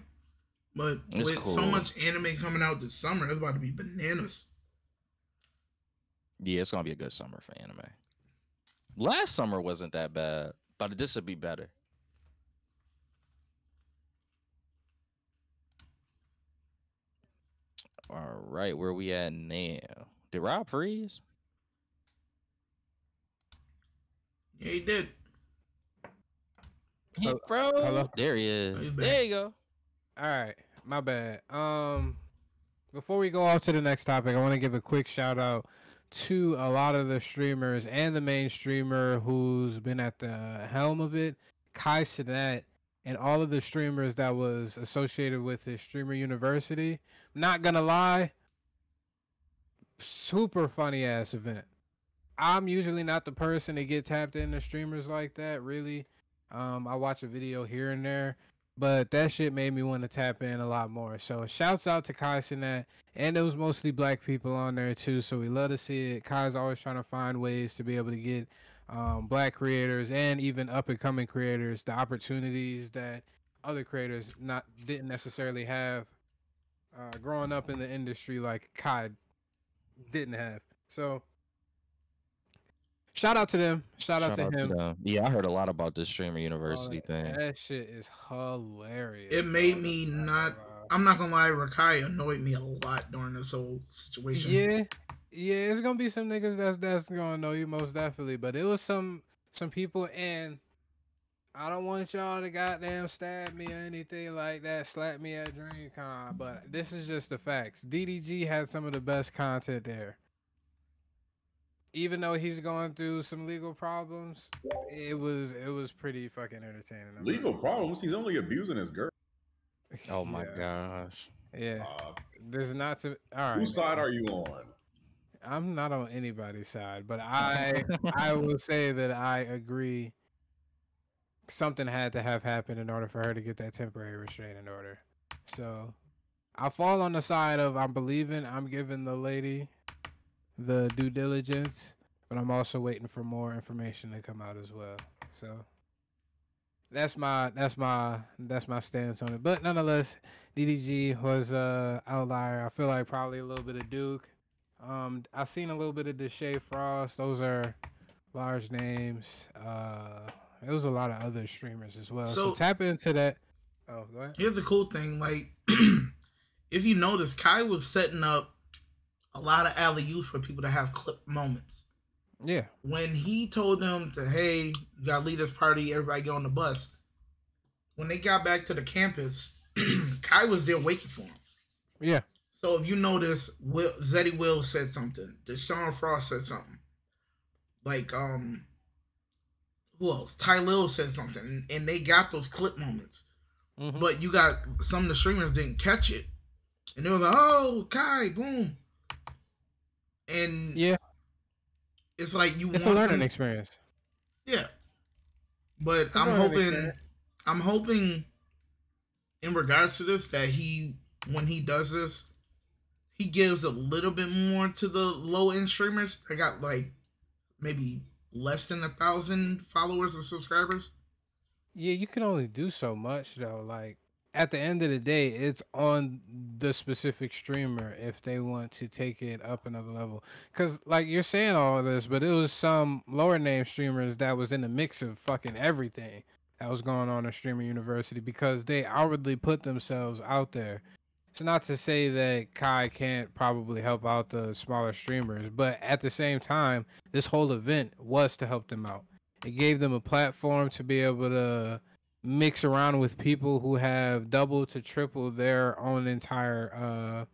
but It's with so cool. much anime coming out this summer, it's about to be bananas. Yeah, it's gonna be a good summer for anime. Last summer wasn't that bad, but this would be better. All right, where we at now? Did Rob freeze? Yeah, he did. He Hello? froze. Hello? There he He's is. back. There you go. All right, my bad. Before we go off to the next topic, I want to give a quick shout out to a lot of the streamers and the main streamer who's been at the helm of it, Kai Cenat, and all of the streamers that was associated with his streamer university. Not gonna lie, super funny ass event. I'm usually not the person to get tapped into streamers like that, really. I watch a video here and there, but that shit made me want to tap in a lot more. So shouts out to Kai Cenat, and there was mostly black people on there too, so we love to see it. Kai's always trying to find ways to be able to get black creators and even up and coming creators the opportunities that other creators didn't necessarily have growing up in the industry like Kai didn't have. So shout out to them. Shout out to him. them. Yeah, I heard a lot about this streamer university thing. That shit is hilarious. It made dog. me I'm not. gonna lie. I'm not gonna lie, Rakai annoyed me a lot during this whole situation. Yeah, it's gonna be some niggas that's gonna know you most definitely, but it was some people, and I don't want y'all to goddamn stab me or anything like that, slap me at Dreamcon, but this is just the facts. DDG had some of the best content there. Even though he's going through some legal problems, it was pretty fucking entertaining. I'm not Legal gonna lie. problems. He's only abusing his girl. Oh my Yeah. gosh. Yeah, Uh, there's not to. All right, whose side man. are you on? I'm not on anybody's side, but I will say that I agree. Something had to have happened in order for her to get that temporary restraining order. So I fall on the side of I'm giving the lady the due diligence, but I'm also waiting for more information to come out as well. So that's my stance on it. But nonetheless, DDG was outlier. I feel like probably a little bit of Duke. I've seen a little bit of Deshae Frost. Those are large names. There was a lot of other streamers as well. So So- tap into that. Oh, go ahead. Here's the cool thing, like if you notice, Kai was setting up a lot of alley-oops for people to have clip moments. Yeah. When he told them to, hey, you gotta leave this party, everybody get on the bus. When they got back to the campus, Kai was there waiting for him. Yeah. So if you notice, Zeddy Will said something. Deshaun Frost said something. Like, who else? Ty Lil said something, and they got those clip moments. Mhm. But you got some of the streamers didn't catch it, and they were like, "Oh, Kai, boom," and Yeah, it's like you it's a want learning them, experience. yeah. But It's a learning experience. I'm hoping, in regards to this, that when he does this, he gives a little bit more to the low end streamers. I got like maybe less than 1,000 followers or subscribers. Yeah, you can only do so much though. Like at the end of the day, it's on the specific streamer if they want to take it up another level. Cause like you're saying all of this, but it was some lower name streamers that was in the mix of fucking everything that was going on in Streamer University because they outwardly put themselves out there. It's not to say that Kai can't probably help out the smaller streamers, but at the same time, this whole event was to help them out. It gave them a platform to be able to mix around with people who have double to triple their own entire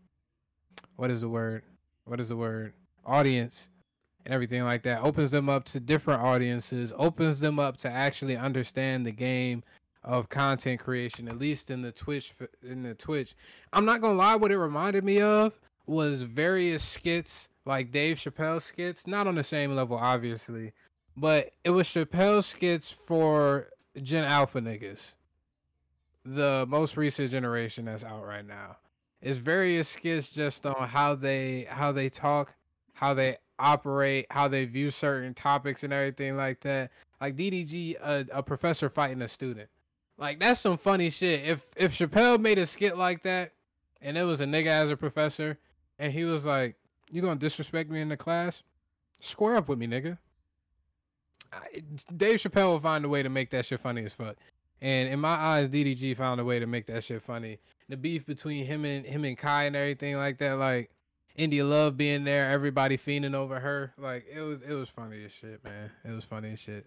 what is the word? What is the word? Audience and everything like that. Opens them up to different audiences, opens them up to actually understand the game of content creation, at least in the Twitch. I'm not gonna lie, what it reminded me of was various skits, like Dave Chappelle skits, not on the same level, obviously, but it was Chappelle skits for Gen Alpha niggas, the most recent generation that's out right now. It's various skits just on how they talk, how they operate, how they view certain topics and everything like that. Like DDG, a professor fighting a student. Like that's some funny shit. If Chappelle made a skit like that, and it was a nigga as a professor, and he was like, "You gonna disrespect me in the class? Square up with me, nigga." Dave Chappelle will find a way to make that shit funny as fuck. And in my eyes, DDG found a way to make that shit funny. The beef between him and Kai and everything like that, like India Love being there, everybody fiending over her, like it was funny as shit, man. It was funny as shit.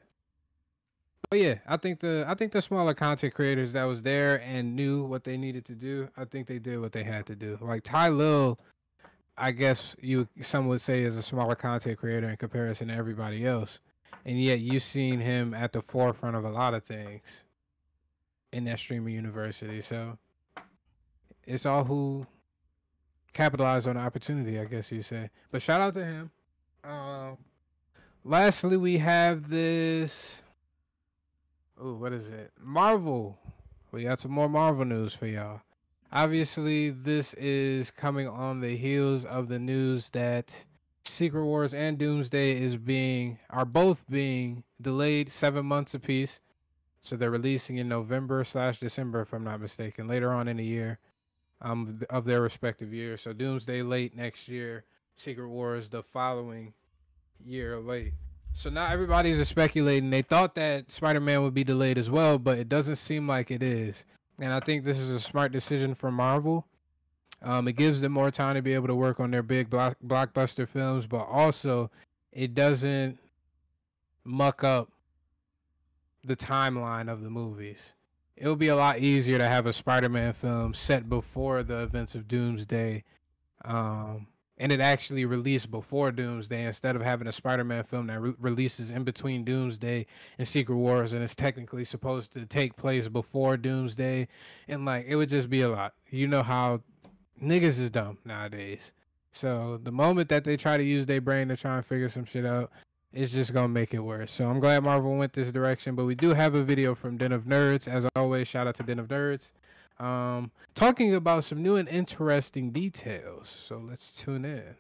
But yeah, I think the smaller content creators that was there and knew what they needed to do, I think they did what they had to do. Like Ty Lil, I guess some would say is a smaller content creator in comparison to everybody else. And yet you've seen him at the forefront of a lot of things in that streamer university. So it's all who capitalized on the opportunity, I guess you say. But shout out to him. Lastly, we have this. Oh, what is it? Marvel. We got some more Marvel news for y'all. Obviously, this is coming on the heels of the news that Secret Wars and Doomsday are both being delayed 7 months apiece. So they're releasing in November/December, if I'm not mistaken, later on in the year, of their respective years. So Doomsday late next year, Secret Wars the following year late. So now everybody's speculating. They thought that Spider-Man would be delayed as well, but it doesn't seem like it is. And I think this is a smart decision for Marvel. It gives them more time to be able to work on their big blockbuster films, but also it doesn't muck up the timeline of the movies. It would be a lot easier to have a Spider-Man film set before the events of Doomsday, and it actually released before Doomsday instead of having a Spider-Man film that releases in between Doomsday and Secret Wars, and it's technically supposed to take place before Doomsday, and like it would just be a lot. You know how niggas is dumb nowadays. So the moment that they try to use their brain to try and figure some shit out, it's just gonna make it worse. So I'm glad Marvel went this direction, but we do have a video from Den of Nerds. As always, shout out to Den of Nerds. Talking about some new and interesting details. So let's tune in.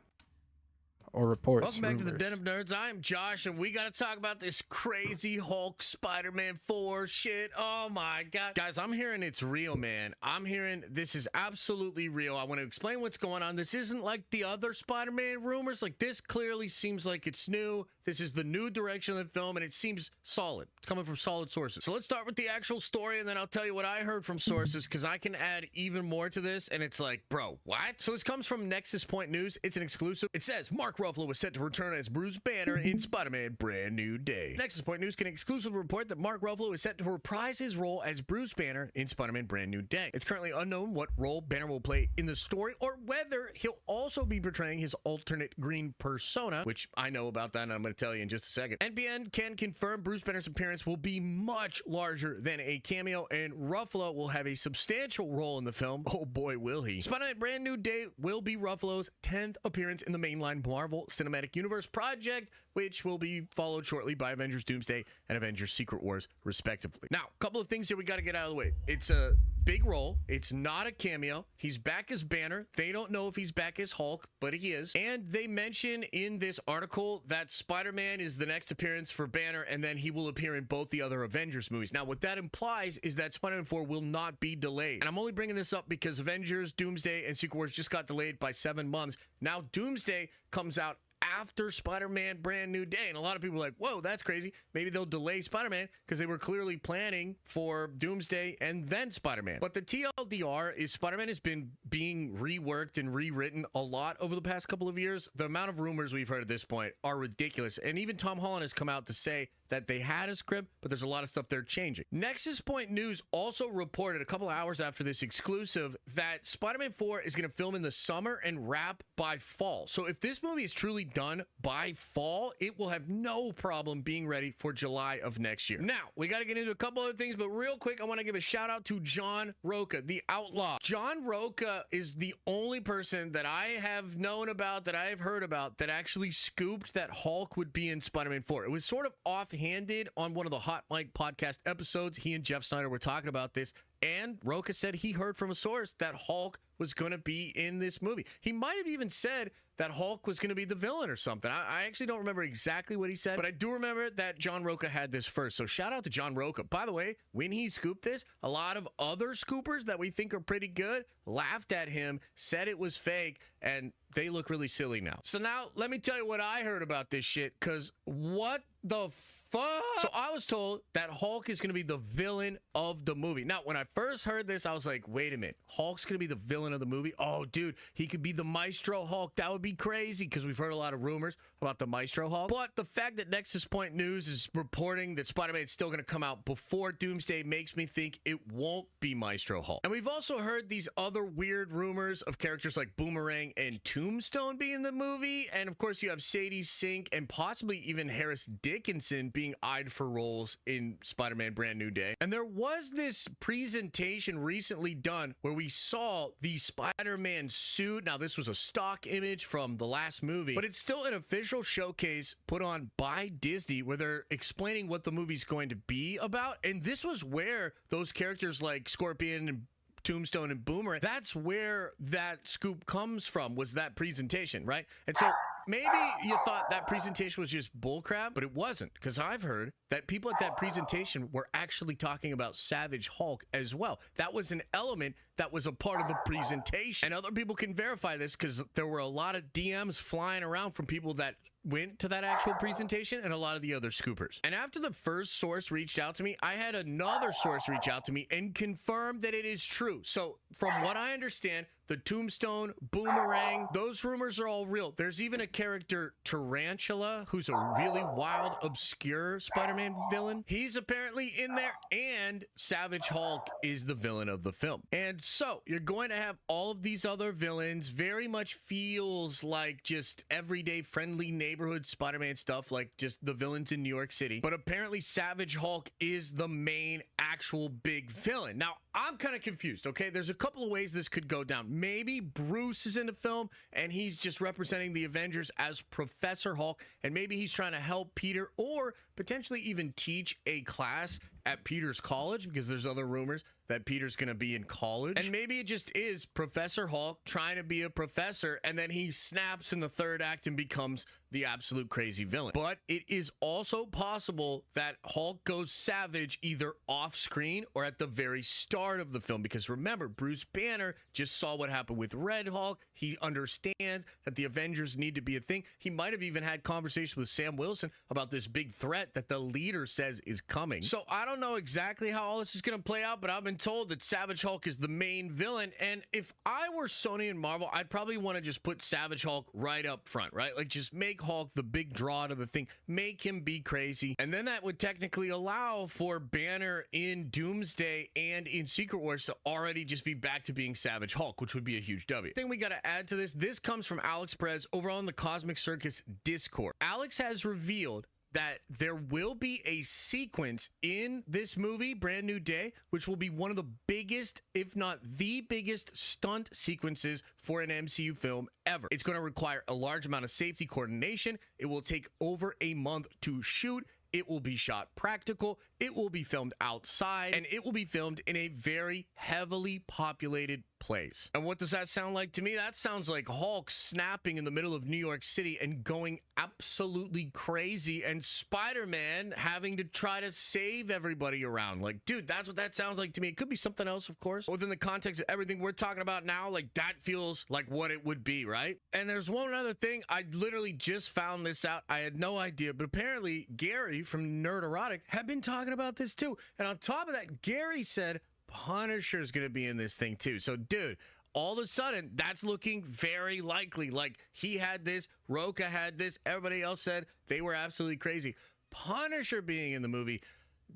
Or reports. Welcome back to the Den of Nerds. I am Josh, and we got to talk about this crazy Hulk Spider-Man 4 shit. Oh my god. Guys, I'm hearing it's real, man. I'm hearing this is absolutely real. I want to explain what's going on. This isn't like the other Spider-Man rumors. Like, this clearly seems like it's new. This is the new direction of the film, and it seems solid. It's coming from solid sources. So let's start with the actual story, and then I'll tell you what I heard from sources, because I can add even more to this, and it's like, bro, what? So this comes from Nexus Point News. It's an exclusive. It says, Mark Ruffalo is set to return as Bruce Banner in Spider-Man Brand New Day. Nexus Point News can exclusively report that Mark Ruffalo is set to reprise his role as Bruce Banner in Spider-Man Brand New Day. It's currently unknown what role Banner will play in the story or whether he'll also be portraying his alternate green persona, which I know about that and I'm going to tell you in just a second. NBN can confirm Bruce Banner's appearance will be much larger than a cameo, and Ruffalo will have a substantial role in the film. Oh boy, will he. Spider-Man Brand New Day will be Ruffalo's 10th appearance in the mainline Marvel Cinematic Universe project, which will be followed shortly by Avengers Doomsday and Avengers Secret Wars, respectively. Now, a couple of things here we got to get out of the way. It's a big role. It's not a cameo. He's back as Banner. They don't know if he's back as Hulk, but he is. And they mention in this article that Spider-Man is the next appearance for Banner, and then he will appear in both the other Avengers movies. Now, what that implies is that Spider-Man 4 will not be delayed. And I'm only bringing this up because Avengers, Doomsday, and Secret Wars just got delayed by 7 months. Now, Doomsday comes out after Spider-Man Brand New Day. And a lot of people are like, whoa, that's crazy. Maybe they'll delay Spider-Man because they were clearly planning for Doomsday and then Spider-Man. But the TLDR is Spider-Man has been being reworked and rewritten a lot over the past couple of years. The amount of rumors we've heard at this point are ridiculous. And even Tom Holland has come out to say that they had a script, but there's a lot of stuff they're changing. Nexus Point News also reported a couple of hours after this exclusive that Spider-Man 4 is going to film in the summer and wrap by fall. So if this movie is truly done by fall, it will have no problem being ready for July of next year. Now, we got to get into a couple other things, but real quick, I want to give a shout out to John Roca, the Outlaw. John Roca is the only person that I have known about, that I have heard about, that actually scooped that Hulk would be in Spider-Man 4. It was sort of offhanded on one of the Hot Mic podcast episodes. He and Jeff Snyder were talking about this, and Roca said he heard from a source that Hulk was going to be in this movie. He might have even said that Hulk was going to be the villain or something. I actually don't remember exactly what he said, but I do remember that John Roca had this first. So shout out to John Roca. By the way, when he scooped this, a lot of other scoopers that we think are pretty good laughed at him, said it was fake, and they look really silly now. So now let me tell you what I heard about this shit, because what the fuck? So I was told that Hulk is going to be the villain of the movie. Now, when I first heard this, I was like, wait a minute. Hulk's going to be the villain of the movie? Oh, dude, he could be the Maestro Hulk. That would be crazy, because we've heard a lot of rumors about the Maestro Hulk. But the fact that Nexus Point News is reporting that Spider-Man is still going to come out before Doomsday makes me think it won't be Maestro Hulk. And we've also heard these other weird rumors of characters like Boomerang and Tombstone being in the movie. And of course, you have Sadie Sink and possibly even Harris Dickinson being eyed for roles in Spider-Man Brand New Day. And there was this presentation recently done where we saw the Spider-Man suit. Now, this was a stock image from the last movie, but it's still an official showcase put on by Disney where they're explaining what the movie's going to be about. And this was where those characters like Scorpion and Tombstone and Boomerang, that's where that scoop comes from, was that presentation, right? And so maybe you thought that presentation was just bullcrap, but it wasn't, because I've heard that people at that presentation were actually talking about Savage Hulk as well. That was an element that was a part of the presentation. And other people can verify this because there were a lot of DMs flying around from people that went to that actual presentation and a lot of the other scoopers. And after the first source reached out to me, I had another source reach out to me and confirm that it is true. So from what I understand, the Tombstone, Boomerang, those rumors are all real. There's even a character, Tarantula, who's a really wild, obscure Spider-Man villain. He's apparently in there, and Savage Hulk is the villain of the film. And so you're going to have all of these other villains. Very much feels like just everyday friendly neighborhood Spider-Man stuff, like just the villains in New York City. But apparently Savage Hulk is the main actual big villain. Now, I'm kind of confused, okay? There's a couple of ways this could go down. Maybe Bruce is in the film and he's just representing the Avengers as Professor Hulk, and maybe he's trying to help Peter or potentially even teach a class at Peter's college, because there's other rumors that Peter's going to be in college. And maybe it just is Professor Hulk trying to be a professor, and then he snaps in the third act and becomes the absolute crazy villain. But it is also possible that Hulk goes savage either off screen or at the very start of the film, because remember, Bruce Banner just saw what happened with Red Hulk. He understands that the Avengers need to be a thing. He might have even had conversation with Sam Wilson about this big threat that the leader says is coming. So I don't don't know exactly how all this is going to play out, but I've been told that Savage Hulk is the main villain. And if I were Sony and Marvel, I'd probably want to just put Savage Hulk right up front, right? Like just make Hulk the big draw to the thing, make him be crazy. And then that would technically allow for Banner in Doomsday and in Secret Wars to already just be back to being Savage Hulk, which would be a huge W. Thing we got to add to this comes from Alex Perez over on the Cosmic Circus Discord. Alex has revealed that there will be a sequence in this movie, Brand New Day, which will be one of the biggest, if not the biggest, stunt sequences for an MCU film ever. It's going to require a large amount of safety coordination. It will take over a month to shoot. It will be shot practical. It will be filmed outside, and it will be filmed in a very heavily populated place. And what does that sound like to me? That sounds like Hulk snapping in the middle of New York City and going absolutely crazy, and Spider-Man having to try to save everybody around. Like, dude, that's what that sounds like to me. It could be something else, of course. Within the context of everything we're talking about now, like that feels like what it would be, right? And there's one other thing. I literally just found this out. I had no idea, but apparently Gary from Nerd Erotic had been talking about this too. And on top of that, Gary said Punisher's gonna be in this thing too. So dude, all of a sudden that's looking very likely. Like he had this, Roka had this, everybody else said they were absolutely crazy. Punisher being in the movie,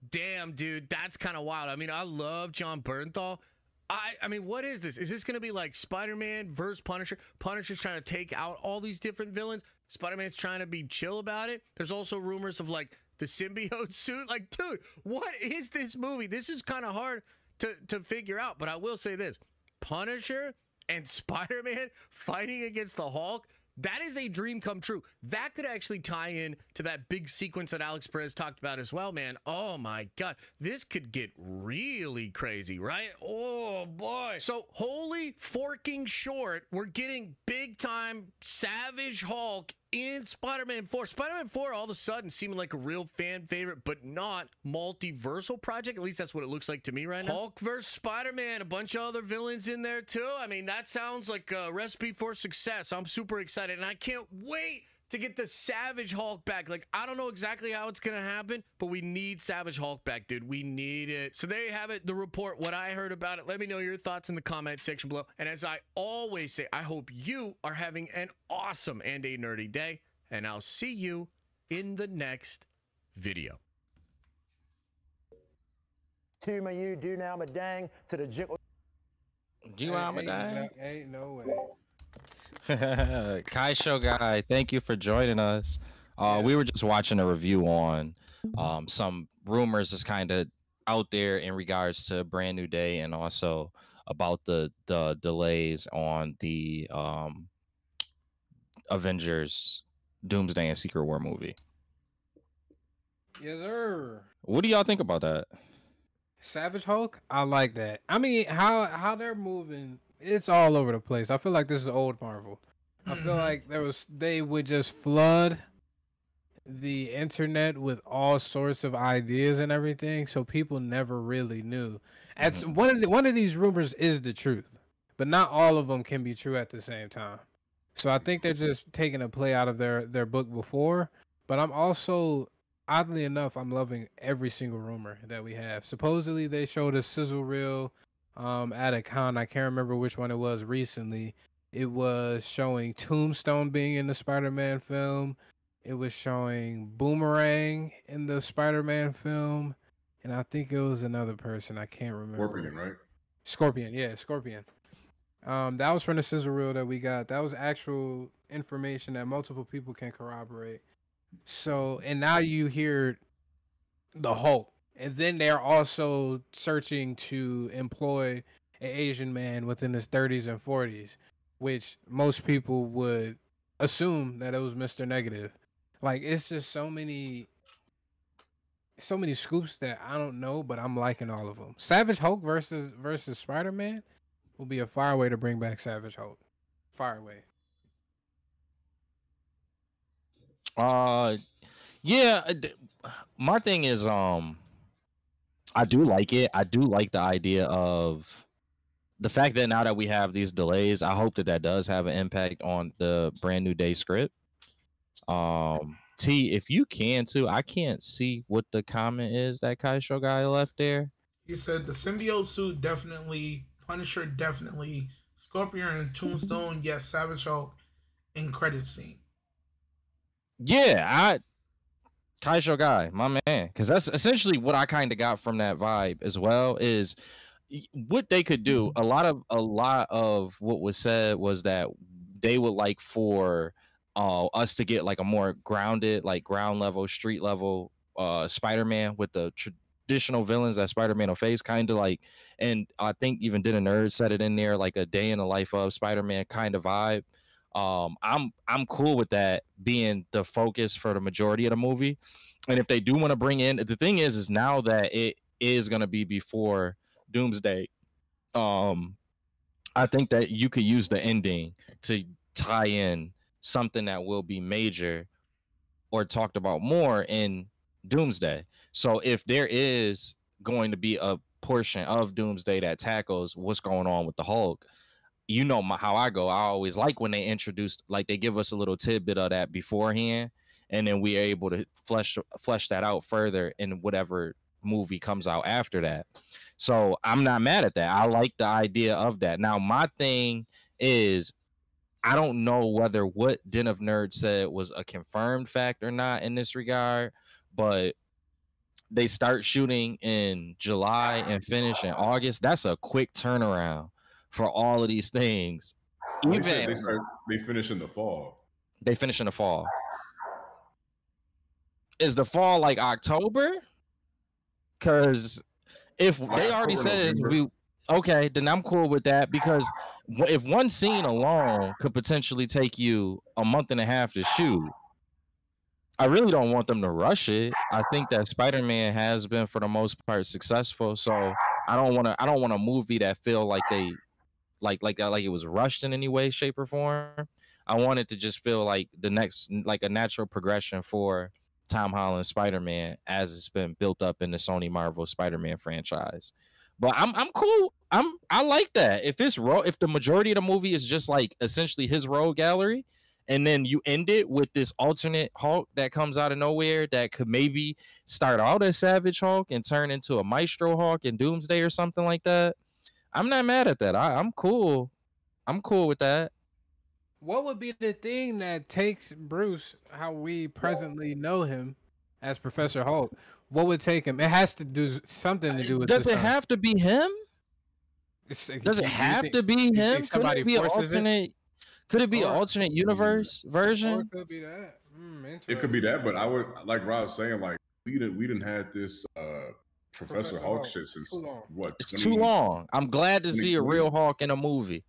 damn dude, that's kind of wild. I mean, I love John Bernthal. I mean, what is this? Is this gonna be like Spider-Man versus Punisher? Punisher's trying to take out all these different villains. Spider-Man's trying to be chill about it. There's also rumors of like the symbiote suit. Like, dude, what is this movie? This is kind of hard to figure out, but I will say this: Punisher and Spider-Man fighting against the Hulk, that is a dream come true. That could actually tie in to that big sequence that Alex Perez talked about as well, man. Oh my God, this could get really crazy, right? Oh boy. So holy forking short, we're getting big time Savage Hulk in Spider-Man 4. Spider-Man 4 all of a sudden seeming like a real fan favorite, but not multiversal project. At least that's what it looks like to me right now. Hulk versus Spider-Man, a bunch of other villains in there too. I mean, that sounds like a recipe for success. I'm super excited, and I can't wait to get the Savage Hulk back. Like, I don't know exactly how it's gonna happen, but we need Savage Hulk back, dude. We need it. So there you have it, the report, what I heard about it. Let me know your thoughts in the comment section below. And as I always say, I hope you are having an awesome and a nerdy day, and I'll see you in the next video. To my you do now, my dang, to the jiggle. Do you want me to Ain't no way. Kai Show Guy, thank you for joining us. We were just watching a review on some rumors that's kind of out there in regards to Brand New Day, and also about the delays on the Avengers Doomsday and Secret War movie. Yes, sir. What do y'all think about that? Savage Hulk, I like that. I mean, how they're moving, it's all over the place. I feel like this is old Marvel. I feel like they would just flood the internet with all sorts of ideas and everything, so people never really knew. One of these rumors is the truth, but not all of them can be true at the same time. So I think they're just taking a play out of their book before. But I'm also, oddly enough, I'm loving every single rumor that we have. Supposedly they showed a sizzle reel at a con. I can't remember which one it was recently. It was showing Tombstone being in the Spider-Man film. It was showing Boomerang in the Spider-Man film. And I think it was another person. I can't remember. Scorpion, right? Scorpion, yeah, Scorpion. That was from the sizzle reel that we got. That was actual information that multiple people can corroborate. So, and now you hear the Hulk. And then they're also searching to employ an Asian man within his 30s and 40s, which most people would assume that it was Mr. Negative. Like, it's just so many scoops that I don't know, but I'm liking all of them. Savage Hulk versus Spider-Man will be a fire way to bring back Savage Hulk. Fire way. Yeah, my thing is, I do like it. I do like the idea of the fact that now that we have these delays, I hope that does have an impact on the Brand New Day script. T, if you can too, I can't see what the comment is that Kaisho guy left there. He said the symbiote suit definitely, Punisher definitely, Scorpion and Tombstone, yes, Savage Hulk in credit scene. Yeah, Kaisho guy, my man, because that's essentially what I kind of got from that vibe as well. Is what they could do. A lot of what was said was that they would like for us to get like a more grounded, like ground level, street level Spider-Man with the traditional villains that Spider-Man will face, kind of like, and I think even Did a Nerd said it in there, like a day in the life of Spider-Man kind of vibe. I'm cool with that being the focus for the majority of the movie. And if they do want to bring in, the thing is now that it is going to be before Doomsday, I think that you could use the ending to tie in something that will be major or talked about more in Doomsday. So if there is going to be a portion of Doomsday that tackles what's going on with the Hulk, you know how I go. I always like when they introduce, like they give us a little tidbit of that beforehand, and then we are able to flesh that out further in whatever movie comes out after that. So I'm not mad at that. I like the idea of that. Now my thing is, I don't know whether what Den of Nerds said was a confirmed fact or not in this regard, but they start shooting in July and finish in August. That's a quick turnaround for all of these things. Even they finish in the fall. They finish in the fall. Is the fall like October? Because if they already said okay, then I'm cool with that, because if one scene alone could potentially take you a month and a half to shoot, I really don't want them to rush it. I think that Spider-Man has been for the most part successful, so I don't want a movie that feel like they like it was rushed in any way, shape, or form. I want it to just feel like the next, like a natural progression for Tom Holland's Spider-Man as it's been built up in the Sony Marvel Spider-Man franchise. But I'm cool. I like that. If the majority of the movie is just like essentially his rogue gallery, and then you end it with this alternate Hulk that comes out of nowhere that could maybe start out as Savage Hulk and turn into a Maestro Hulk in Doomsday or something like that, I'm not mad at that. I'm cool. I'm cool with that. What would be the thing that takes Bruce, how we presently know him as Professor Hulk? What would take him? It has to do something to do with. Does it have to be him? Does it have to be him? Could it be an alternate? Could it be an alternate universe version? Or it could be that. It could be that, but I would, like Rob was saying, like we didn't have this Professor Hulk shit since what? It's too long. I'm glad to see a real Hulk in a movie.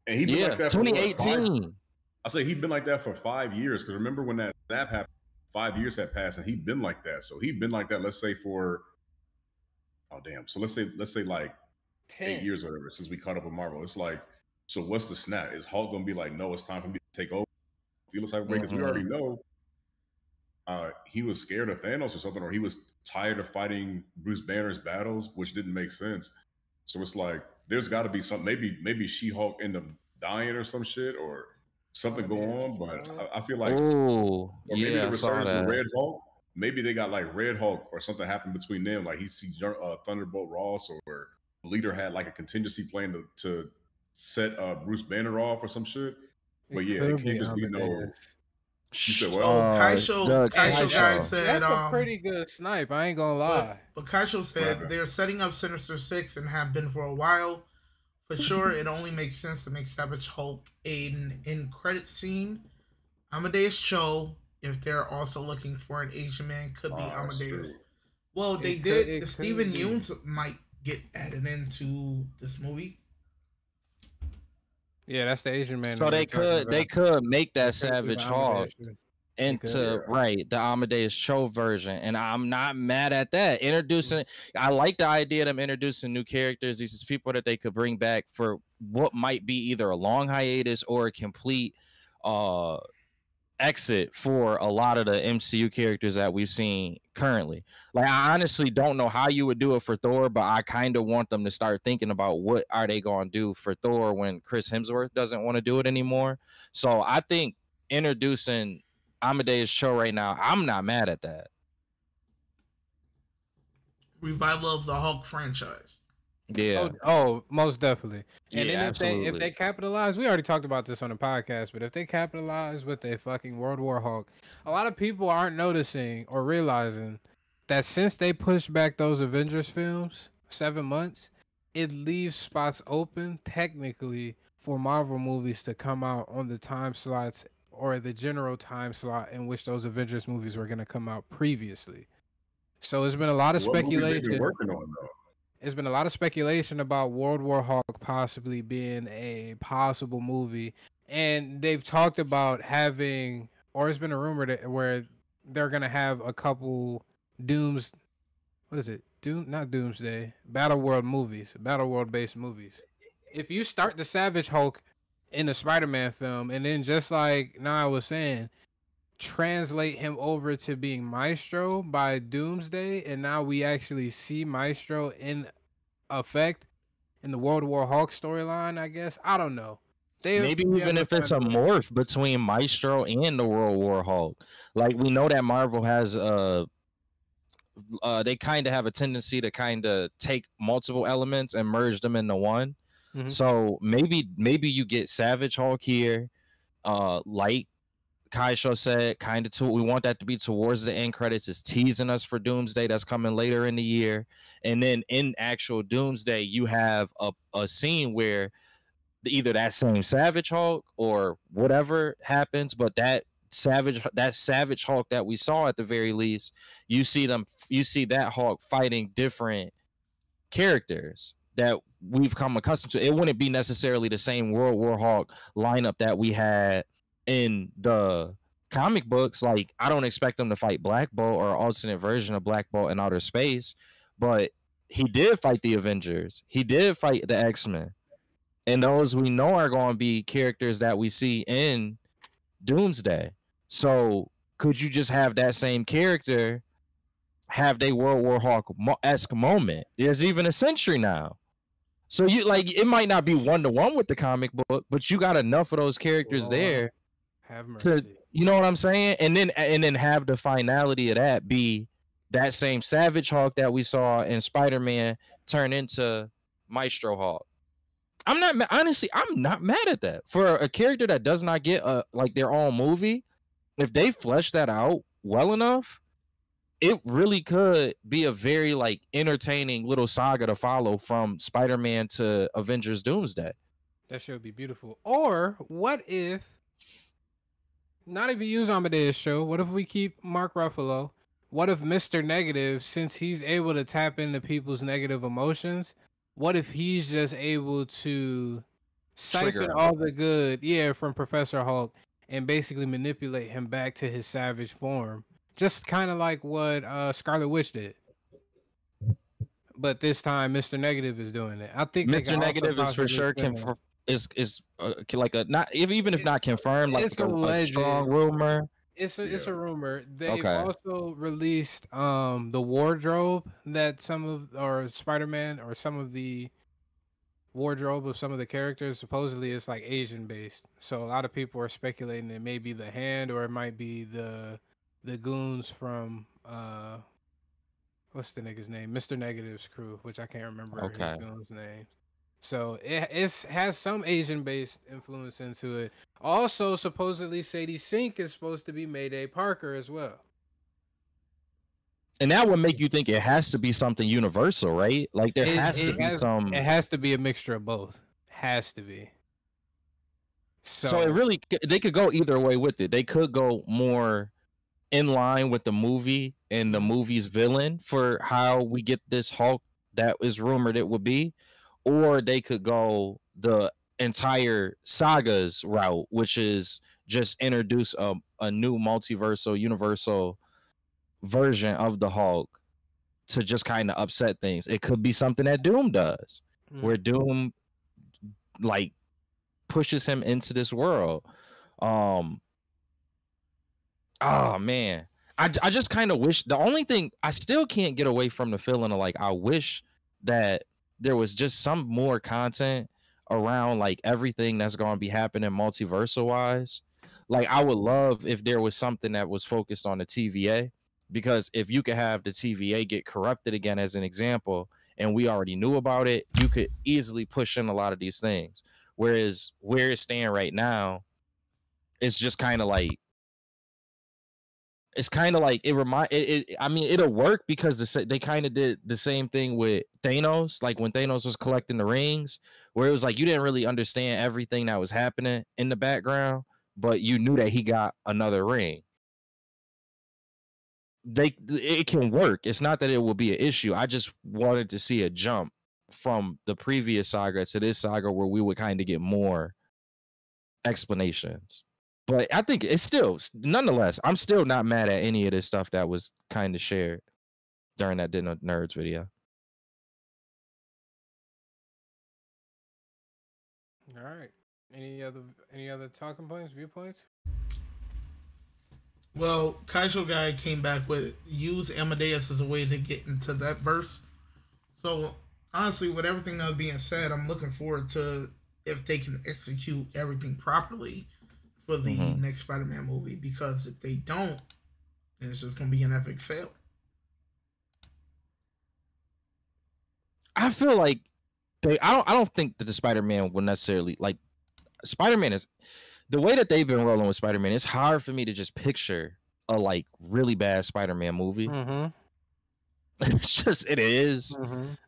And he's been like that 2018. I say he'd been like that for 5 years, because remember when that snap happened, 5 years had passed, and he'd been like that. So he'd been like that, let's say for so let's say like 8 years or whatever since we caught up with Marvel. It's like, so what's the snap? Is Hulk gonna be like, no, it's time for me to take over? Feel the type of way, because we already know he was scared of Thanos or something, or he was tired of fighting Bruce Banner's battles, which didn't make sense. So it's like there's got to be something. Maybe She-Hulk ended up dying or some shit, or something go on. But I feel like, maybe the resurgence of Red Hulk. Maybe they got like Red Hulk or something happened between them. Like he sees Thunderbolt Ross, or the leader had like a contingency plan to set Bruce Banner off or some shit. But yeah, it can't just be no. You said what? Kaisho guy said that's a pretty good snipe. I ain't gonna lie. But Kaisho said they're setting up Sinister Six and have been for a while. For sure, it only makes sense to make Savage Hulk an in-credit scene. Amadeus Cho, if they're also looking for an Asian man, could be Amadeus. True. Well, they did. The Steven Yeun might get added into this movie. Yeah, that's the Asian man. So they could make that Savage Hulk into the Amadeus Cho version, and I'm not mad at that. I like the idea of them introducing new characters. These is people that they could bring back for what might be either a long hiatus or a complete exit for a lot of the MCU characters that we've seen currently. Like, I honestly don't know how you would do it for Thor, but I kind of want them to start thinking about what are they going to do for Thor when Chris Hemsworth doesn't want to do it anymore. So I think introducing Amadeus Cho right now, I'm not mad at that. Revival of the Hulk franchise. Yeah. Oh, most definitely. And Yeah, then absolutely. if they capitalize, we already talked about this on the podcast, but if they capitalize with a fucking World War Hulk, a lot of people aren't noticing or realizing that since they pushed back those Avengers films 7 months, it leaves spots open technically for Marvel movies to come out on the time slots or the general time slot in which those Avengers movies were going to come out previously. So there's been a lot of What movies they been speculation. working on though? There's been a lot of speculation about World War Hulk possibly being a possible movie, and they've talked about having, or it's been a rumor that where they're gonna have a couple Dooms, what is it? Not Doomsday, Battle World movies, Battle World based movies. If you start the Savage Hulk in the Spider-Man film, and then just like Nah was saying, translate him over to being Maestro by Doomsday, and now we actually see Maestro in effect in the World War Hulk storyline, I guess. I don't know. Maybe even if it's a morph between Maestro and the World War Hulk. Like, we know that Marvel has they kind of have a tendency to kind of take multiple elements and merge them into one. Mhm. So maybe you get Savage Hulk here, like Kaisho said, kind of we want that to be towards the end credits. It's teasing us for Doomsday that's coming later in the year. And then in actual Doomsday, you have a scene where either that same Savage Hulk or whatever happens, but that Savage Hulk that we saw at the very least, you see that Hulk fighting different characters that we've come accustomed to. It wouldn't be necessarily the same World War Hulk lineup that we had in the comic books. Like, I don't expect them to fight Black Bolt or alternate version of Black Bolt in outer space, but he did fight the Avengers. He did fight the X-Men. And those we know are going to be characters that we see in Doomsday. So could you just have that same character have their World War Hulk-esque moment? There's even a Sentry now. So you like, it might not be 1-to-1 with the comic book, but you got enough of those characters there Have mercy. to, you know what I'm saying? And then have the finality of that be that same Savage Hulk that we saw in Spider-Man turn into Maestro Hulk. I'm not mad at that. For a character that does not get like their own movie, if they flesh that out well enough, it really could be a very like entertaining little saga to follow from Spider-Man to Avengers Doomsday. That should be beautiful. Or what if not even use Amadeus Show? What if we keep Mark Ruffalo? What if Mr. Negative, since he's able to tap into people's negative emotions, what if he's just able to siphon all the good, from Professor Hulk and basically manipulate him back to his savage form? Just kind of like what Scarlet Witch did. But this time, Mr. Negative is doing it. I think Mr. Negative is for sure is like a not even if not confirmed, like it's a strong rumor. It's a rumor. They've also released the wardrobe that Spider-Man or some of the wardrobe of some of the characters supposedly is like Asian based. So a lot of people are speculating it may be the Hand or it might be the goons from what's the nigga's name? Mr. Negative's crew, which I can't remember his goon's name. So it has some Asian based influence into it. Also, supposedly Sadie Sink is supposed to be Mayday Parker as well. And that would make you think it has to be something universal, right? Like there has to be some. It has to be a mixture of both. Has to be. So it really, they could go either way with it. They could go more in line with the movie and the movie's villain for how we get this Hulk that is rumored it would be, or they could go the entire saga's route, which is just introduce a new multiversal, universal version of the Hulk to just kind of upset things. It could be something that Doom does, where Doom like pushes him into this world. Oh man, I just kind of wish, the only thing I still can't get away from the feeling of like, I wish that there was just some more content around like everything that's going to be happening multiversal wise. Like, I would love if there was something that was focused on the TVA, because if you could have the TVA get corrupted again, as an example, and we already knew about it, you could easily push in a lot of these things. Whereas where it's staying right now, it's just kind of like, I mean, it'll work because they kind of did the same thing with Thanos, like when Thanos was collecting the rings, where it was like you didn't really understand everything that was happening in the background, but you knew that he got another ring. It can work. It's not that it will be an issue. I just wanted to see a jump from the previous saga to this saga where we would kind of get more explanations. But I think it's still, nonetheless, I'm still not mad at any of this stuff that was kind of shared during that Dinner Nerds video. All right. Any other talking points, viewpoints? Well, Kaisho guy came back with use Amadeus as a way to get into that verse. So honestly, with everything that was being said, I'm looking forward to if they can execute everything properly for the next Spider-Man movie. Because if they don't, then it's just gonna be an epic fail. I feel like I don't think that the Spider-Man will necessarily, like, Spider-Man is, the way that they've been rolling with Spider-Man, it's hard for me to just picture a like really bad Spider-Man movie. It's just, it is.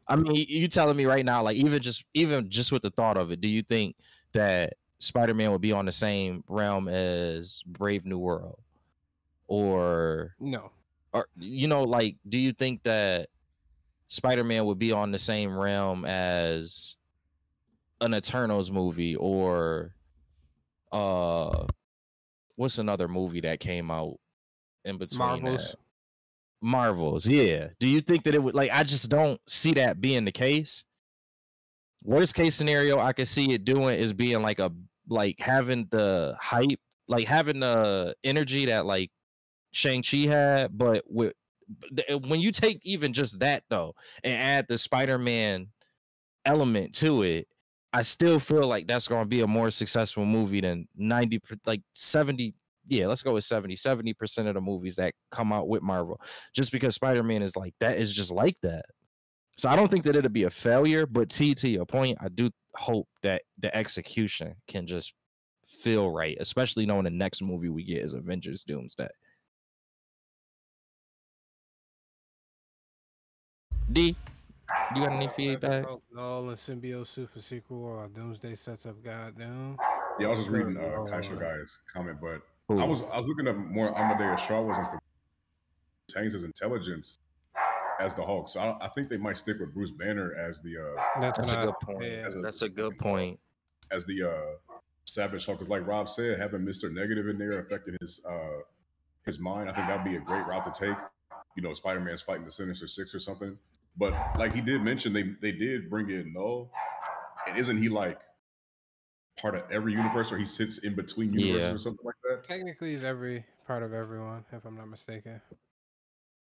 I mean, you telling me right now, like, even just with the thought of it, do you think that Spider-Man would be on the same realm as Brave New World? Or No. Or, you know, like, do you think that Spider-Man would be on the same realm as an Eternals movie, or what's another movie that came out in between that? Marvels, yeah. Do you think that it would, like, I just don't see that being the case. Worst case scenario I could see it doing is being like having the hype, like having the energy that like Shang-Chi had, but when you take even just that though and add the Spider-Man element to it, I still feel like that's going to be a more successful movie than 70. Yeah, let's go with 70% of the movies that come out with Marvel, just because Spider-Man is like, that is just like that. So I don't think that it'll be a failure, but to your point, I do hope that the execution can just feel right, especially knowing the next movie we get is Avengers Doomsday. D, you got any feedback? Null and Symbiote Super sequel or Doomsday sets up Goddamn. Yeah, I was just reading Kaisho guy's comment, but I was looking up more Amadeus Shaw wasn't for retains his intelligence as the Hulk, so I think they might stick with Bruce Banner as the. That's a good point. Yeah. That's a good point. As the Savage Hulk, because like Rob said, having Mr. Negative in there affecting his mind, I think that'd be a great route to take. You know, Spider-Man's fighting the Sinister Six or something. But like he did mention, they did bring in Null, and isn't he like part of every universe, or he sits in between universes or something like that? Technically, he's every part of everyone, if I'm not mistaken.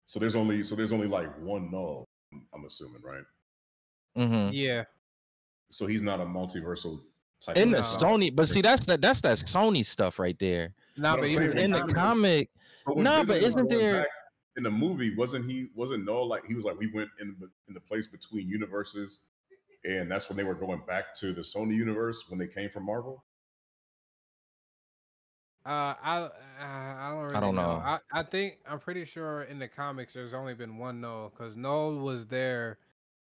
So there's only like one Null, I'm assuming, right? Yeah. So he's not a multiversal type. In the Sony, but see, that's that Sony stuff right there. No, but even in the comic, no, but isn't there? In the movie, wasn't Null like, he was like, we went in the place between universes, and that's when they were going back to the Sony universe when they came from Marvel? I don't know. I'm pretty sure in the comics there's only been one Null, because Null was there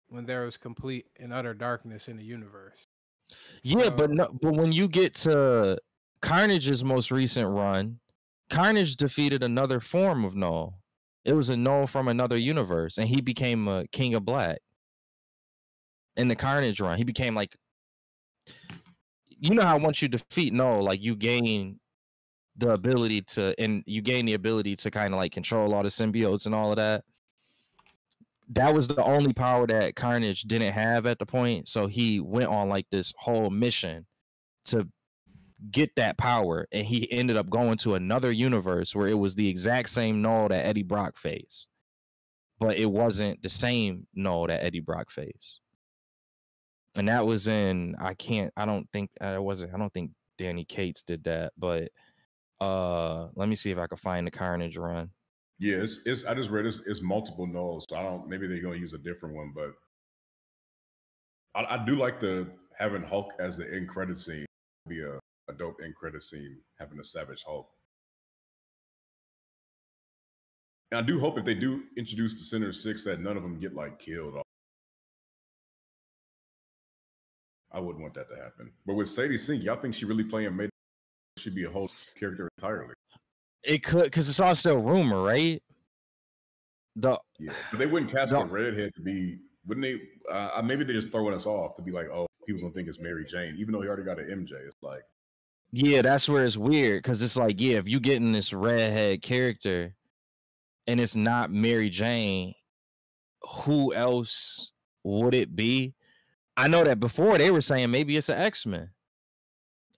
when there was complete and utter darkness in the universe. Yeah, so, but when you get to Carnage's most recent run, Carnage defeated another form of Null. It was a Null from another universe, and he became a King of Black. In the Carnage run, he became like, you know how once you defeat Null, like you gain the ability to kind of like control all the symbiotes and all of that. That was the only power that Carnage didn't have at the point, so he went on like this whole mission to get that power, and he ended up going to another universe where it was the exact same Null that Eddie Brock faced, but it wasn't the same Null that Eddie Brock faced. And that was in, I don't think Danny Cates did that, but Let me see if I can find the Carnage run. Yeah, it's I just read it's multiple nulls, so I don't. Maybe they're gonna use a different one, but I do like the having Hulk as the end credit scene. Be a dope end credit scene having a Savage Hulk. And I do hope if they do introduce the Sinister Six that none of them get like killed. I wouldn't want that to happen. But with Sadie Sink, y'all think she really playing Mayday? Should be a whole character entirely. It could, because it's all still rumor, right? Yeah, but they wouldn't cast a redhead to be. Wouldn't they? Maybe they're just throwing us off to be like, oh, people don't think it's Mary Jane, even though he already got an MJ. It's like, yeah, that's where it's weird, because it's like, yeah, if you getting this redhead character and it's not Mary Jane, who else would it be? I know that before they were saying maybe it's an X-Men,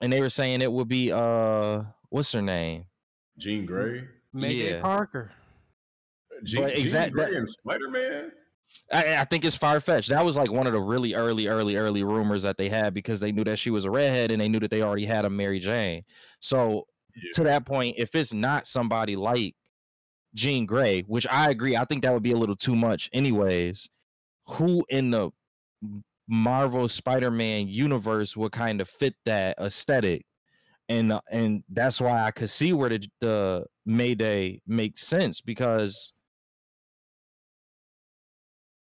and they were saying it would be what's her name? Jean Grey, Mayday Parker. Jean Grey and Spider-Man. I think it's far-fetched. That was like one of the really early rumors that they had, because they knew that she was a redhead and they knew that they already had a Mary Jane. So to that point, if it's not somebody like Jean Grey, which I agree, I think that would be a little too much anyways, who in the Marvel Spider-Man universe would kind of fit that aesthetic? And that's why I could see where the Mayday makes sense, because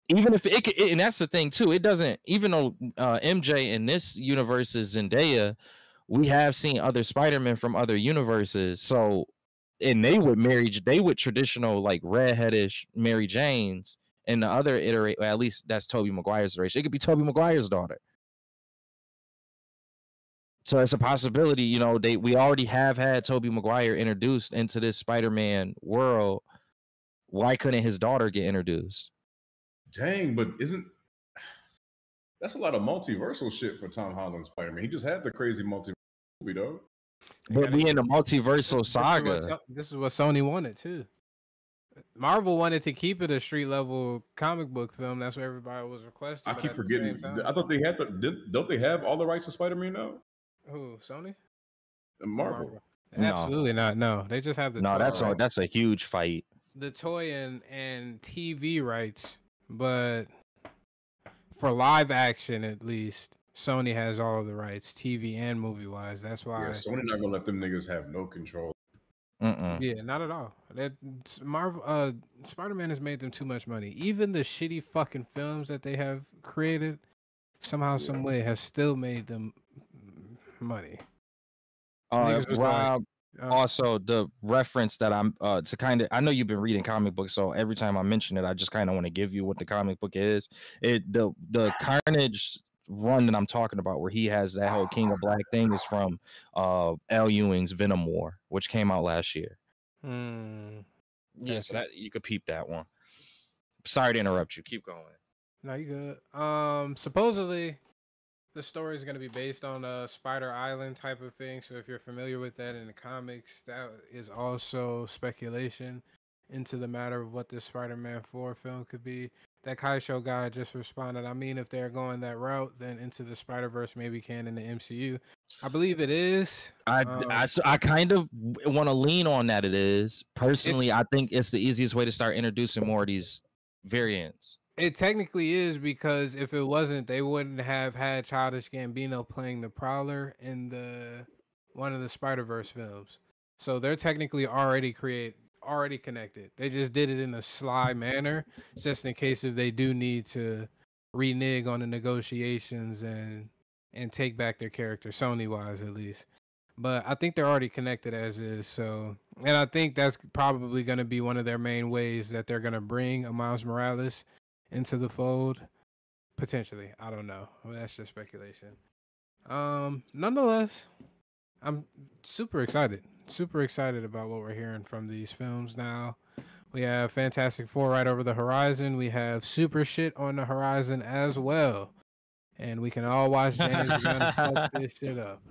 even if it could, and that's the thing too, it doesn't, even though MJ in this universe is Zendaya, we have seen other Spider-Men from other universes. So, and they would traditional like redheadish Mary Janes. And the other iteration, at least that's Tobey Maguire's iteration. It could be Tobey Maguire's daughter. So it's a possibility, you know, we already have had Tobey Maguire introduced into this Spider-Man world. Why couldn't his daughter get introduced? Dang, but that's a lot of multiversal shit for Tom Holland's Spider-Man. He just had the crazy multiverse movie, though. But we in the multiversal saga. This is what Sony wanted too. Marvel wanted to keep it a street level comic book film. That's what everybody was requesting. I keep forgetting. I thought they had don't they have all the rights to Spider-Man now? Who, Sony? Marvel. Absolutely not. No, they just have the no. toy That's a huge fight. The toy and TV rights, but for live action at least, Sony has all of the rights, TV and movie wise. That's why Sony not gonna let them niggas have no control. Yeah, not at all. That Marvel, Spider-Man has made them too much money. Even the shitty fucking films that they have created, somehow, some way, has still made them money. Rob, also the reference that I'm to kind of, I know you've been reading comic books, so every time I mention it, I just kind of want to give you what the comic book is. The Carnage run that I'm talking about, where he has that whole King of Black thing, is from Al Ewing's Venom War, which came out last year. Yeah, so that you could peep that one. Sorry to interrupt you. Keep going. No, you good. Supposedly the story is going to be based on a Spider Island type of thing. So if you're familiar with that in the comics, that is also speculation into the matter of what this Spider-Man 4 film could be. That Kaisho guy just responded, I mean, if they're going that route, then Into the Spider-Verse maybe can in the MCU. I believe it is. I kind of want to lean on that. It is. Personally, I think it's the easiest way to start introducing more of these variants. It technically is, because if it wasn't, they wouldn't have had Childish Gambino playing the Prowler in one of the Spider-Verse films. So they're technically already connected. They just did it in a sly manner, just in case if they do need to renege on the negotiations and take back their character, Sony-wise at least. But I think they're already connected as is. So, and I think that's probably going to be one of their main ways that they're going to bring a Miles Morales into the fold, potentially. I don't know. That's just speculation. Nonetheless, I'm super excited about what we're hearing from these films now. We have Fantastic Four right over the horizon. We have super shit on the horizon as well, and we can all watch James Gunn fuck this shit up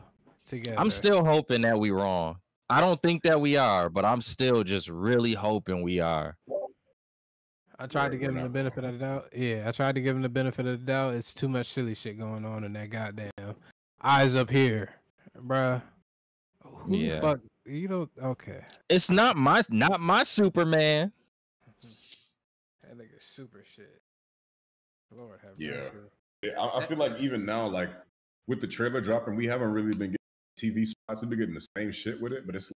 together. I'm still hoping that we're wrong. I don't think that we are, but I'm still just really hoping we are. I tried to give him the benefit of the doubt. Yeah, I tried to give him the benefit of the doubt. It's too much silly shit going on in that goddamn Eyes Up Here, bruh. Who the fuck You don't. Okay. It's not my Superman. That nigga super shit. Lord have Yeah. mercy. Yeah, I feel like even now, like with the trailer dropping, we haven't really been getting TV spots. We've been getting the same shit with it, but it's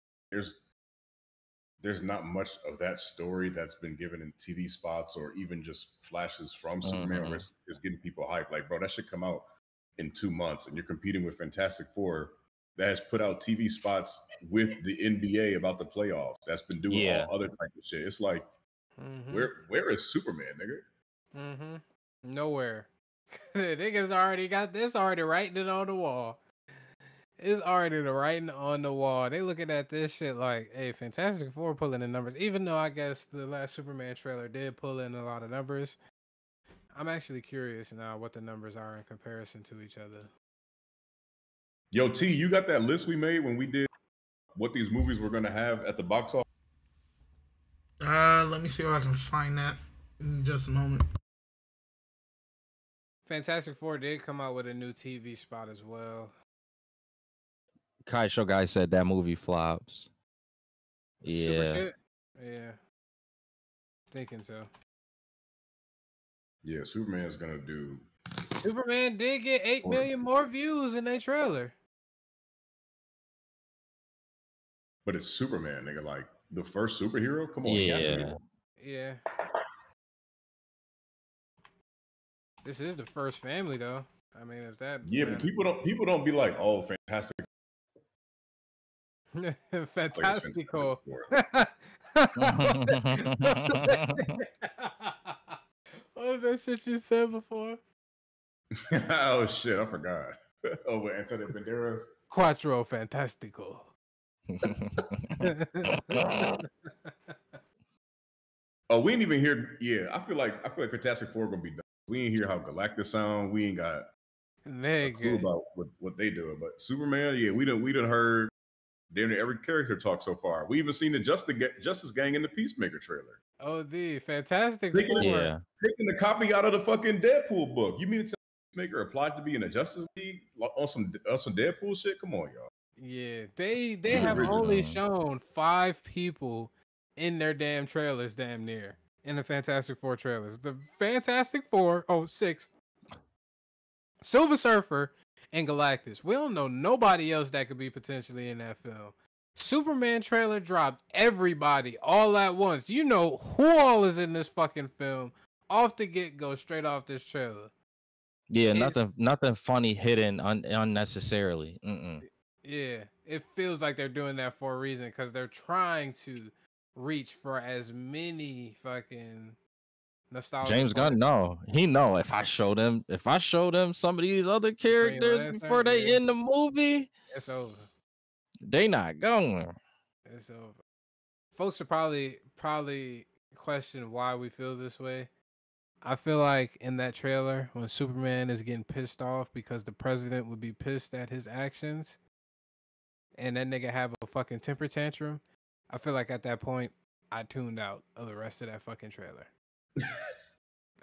there's not much of that story that's been given in TV spots or even just flashes from Superman where it's getting people hyped. Like, bro, that should come out in 2 months, and you're competing with Fantastic Four that has put out TV spots with the NBA about the playoffs. That's been doing all other type of shit. It's like, where is Superman, nigga? Nowhere. Niggas already got this, already writing it on the wall. It's already the writing on the wall. They looking at this shit like, hey, Fantastic Four pulling in numbers. Even though I guess the last Superman trailer did pull in a lot of numbers, I'm actually curious now what the numbers are in comparison to each other. Yo, T, you got that list we made when we did what these movies were gonna have at the box office? Let me see if I can find that in just a moment. Fantastic Four did come out with a new TV spot as well. Kai Show guy said that movie flops. Super Yeah. shit? Yeah. Thinking so. Yeah, Superman's gonna do. Superman did get 8 million more views in their trailer. But it's Superman, nigga. Like the first superhero. Come on, Yeah. This is the first family, though. I mean, if that. Yeah, but people don't be like, oh, fantastic. Fantastical. What was that shit you said before? Oh shit, I forgot. Oh, with Antonio Banderas. Quattro Fantastico. Oh, we ain't even hear. Yeah, I feel like Fantastic Four gonna be done. We ain't hear how Galactus sound. We ain't got a clue about what they doing. But Superman, yeah, we done heard damn near every character talk so far. We even seen the Justice Gang in the Peacemaker trailer. Oh, the Fantastic Four. Taking the copy out of the fucking Deadpool book. You mean to Peacemaker applied to be in the Justice League on some Deadpool shit? Come on, y'all. Yeah, they have only shown 5 people in their damn trailers, damn near, in the Fantastic Four trailers. The Fantastic Four, 6, Silver Surfer, and Galactus. We don't know nobody else that could be potentially in that film. Superman trailer dropped everybody all at once. You know who all is in this fucking film off the get-go, straight off this trailer. Yeah, nothing funny hidden unnecessarily. Yeah, it feels like they're doing that for a reason because they're trying to reach for as many fucking nostalgia. James Gunn, he know if I show them some of these other characters before they in the movie, it's over. They not going. It's over. Folks are probably question why we feel this way. I feel like in that trailer when Superman is getting pissed off because the president would be pissed at his actions, and that nigga have a fucking temper tantrum. I feel like at that point I tuned out of the rest of that fucking trailer.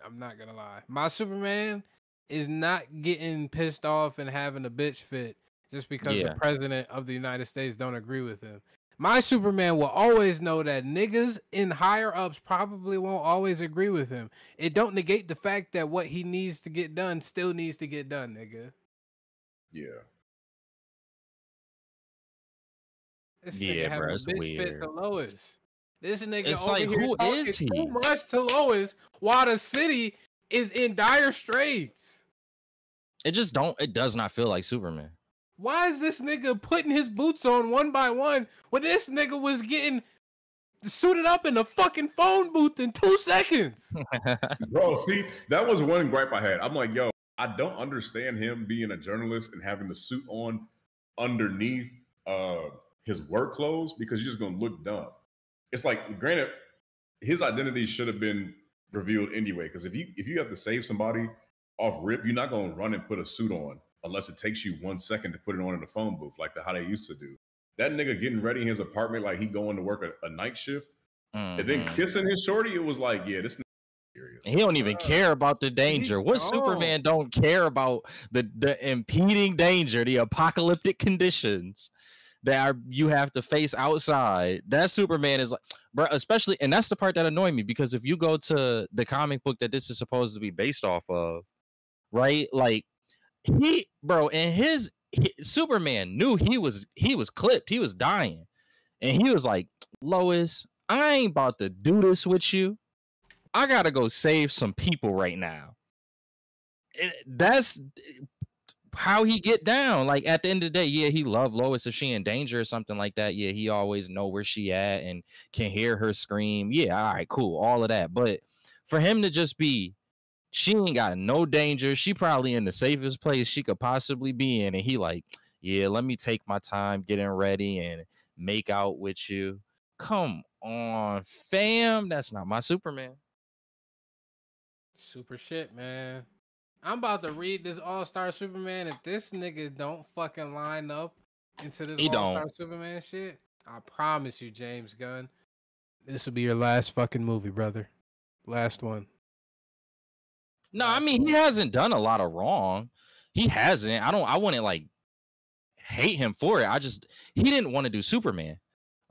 I'm not gonna lie. My Superman is not getting pissed off and having a bitch fit just because the president of the United States don't agree with him. My Superman will always know that niggas in higher ups probably won't always agree with him. It don't negate the fact that what he needs to get done still needs to get done, nigga. Yeah. This nigga have a bitch fit to Lois. This nigga it's over like, here who talking is he? too much to Lois while the city is in dire straits. It does not feel like Superman. Why is this nigga putting his boots on one by one when this nigga was getting suited up in a fucking phone booth in 2 seconds? Bro, see, that was one gripe I had. I'm like, yo, I don't understand him being a journalist and having the suit on underneath his work clothes because you're just gonna look dumb. It's like, granted, his identity should have been revealed anyway. Because if you have to save somebody off rip, you're not gonna run and put a suit on unless it takes you 1 second to put it on in the phone booth, like how they used to do. That nigga getting ready in his apartment like he going to work a night shift, and then kissing his shorty, it was like, yeah, this nigga serious. He don't even care about the danger. What Superman don't care about the impeding danger, the apocalyptic conditions? you have to face outside. That Superman is like, bro, especially, and that's the part that annoyed me, because if you go to the comic book that this is supposed to be based off of, right? Like Superman knew he was clipped, he was dying, and he was like, Lois, I ain't about to do this with you. I gotta go save some people right now. That's how he get down. Like at the end of the day, yeah, he loved Lois. If she in danger or something like that, yeah, he always know where she at and can hear her scream. Yeah, all right, cool, all of that. But for him to just be, she ain't got no danger, she probably in the safest place she could possibly be in, and he like, yeah, let me take my time getting ready and make out with you. Come on, fam, that's not my Superman. Super shit, man. I'm about to read this All-Star Superman. If this nigga don't fucking line up into this All-Star Superman shit, I promise you, James Gunn, this will be your last fucking movie, brother. Last one. No, I mean, he hasn't done a lot of wrong. He hasn't. I wouldn't like hate him for it. He didn't want to do Superman.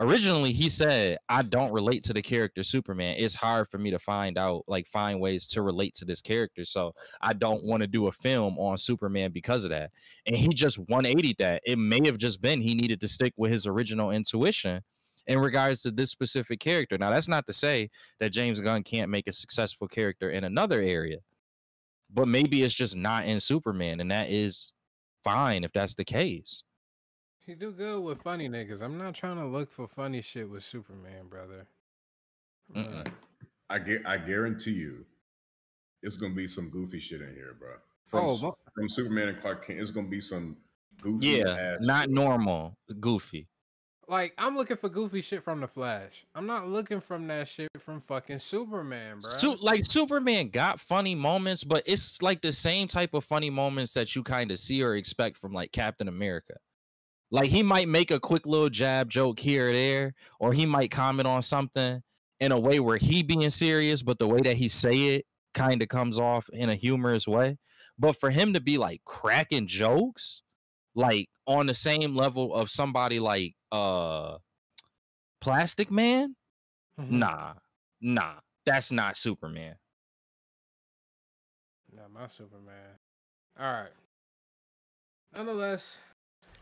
Originally, he said, I don't relate to the character Superman. It's hard for me to find ways to relate to this character. So I don't want to do a film on Superman because of that. And he just 180'd that. It may have just been he needed to stick with his original intuition in regards to this specific character. Now, that's not to say that James Gunn can't make a successful character in another area, but maybe it's just not in Superman, and that is fine if that's the case. He do good with funny niggas. I'm not trying to look for funny shit with Superman, brother. I guarantee you, it's gonna be some goofy shit in here, bro. From Superman and Clark Kent, it's gonna be some goofy. Yeah, not normal, goofy. Like, I'm looking for goofy shit from The Flash. I'm not looking from that shit from fucking Superman, bro. Like, Superman got funny moments, but it's like the same type of funny moments that you kind of see or expect from like Captain America. Like, he might make a quick little jab joke here or there, or he might comment on something in a way where he being serious, but the way that he say it kind of comes off in a humorous way. But for him to be like cracking jokes, like on the same level of somebody like Plastic Man, nah, that's not Superman. Not my Superman. All right. Nonetheless.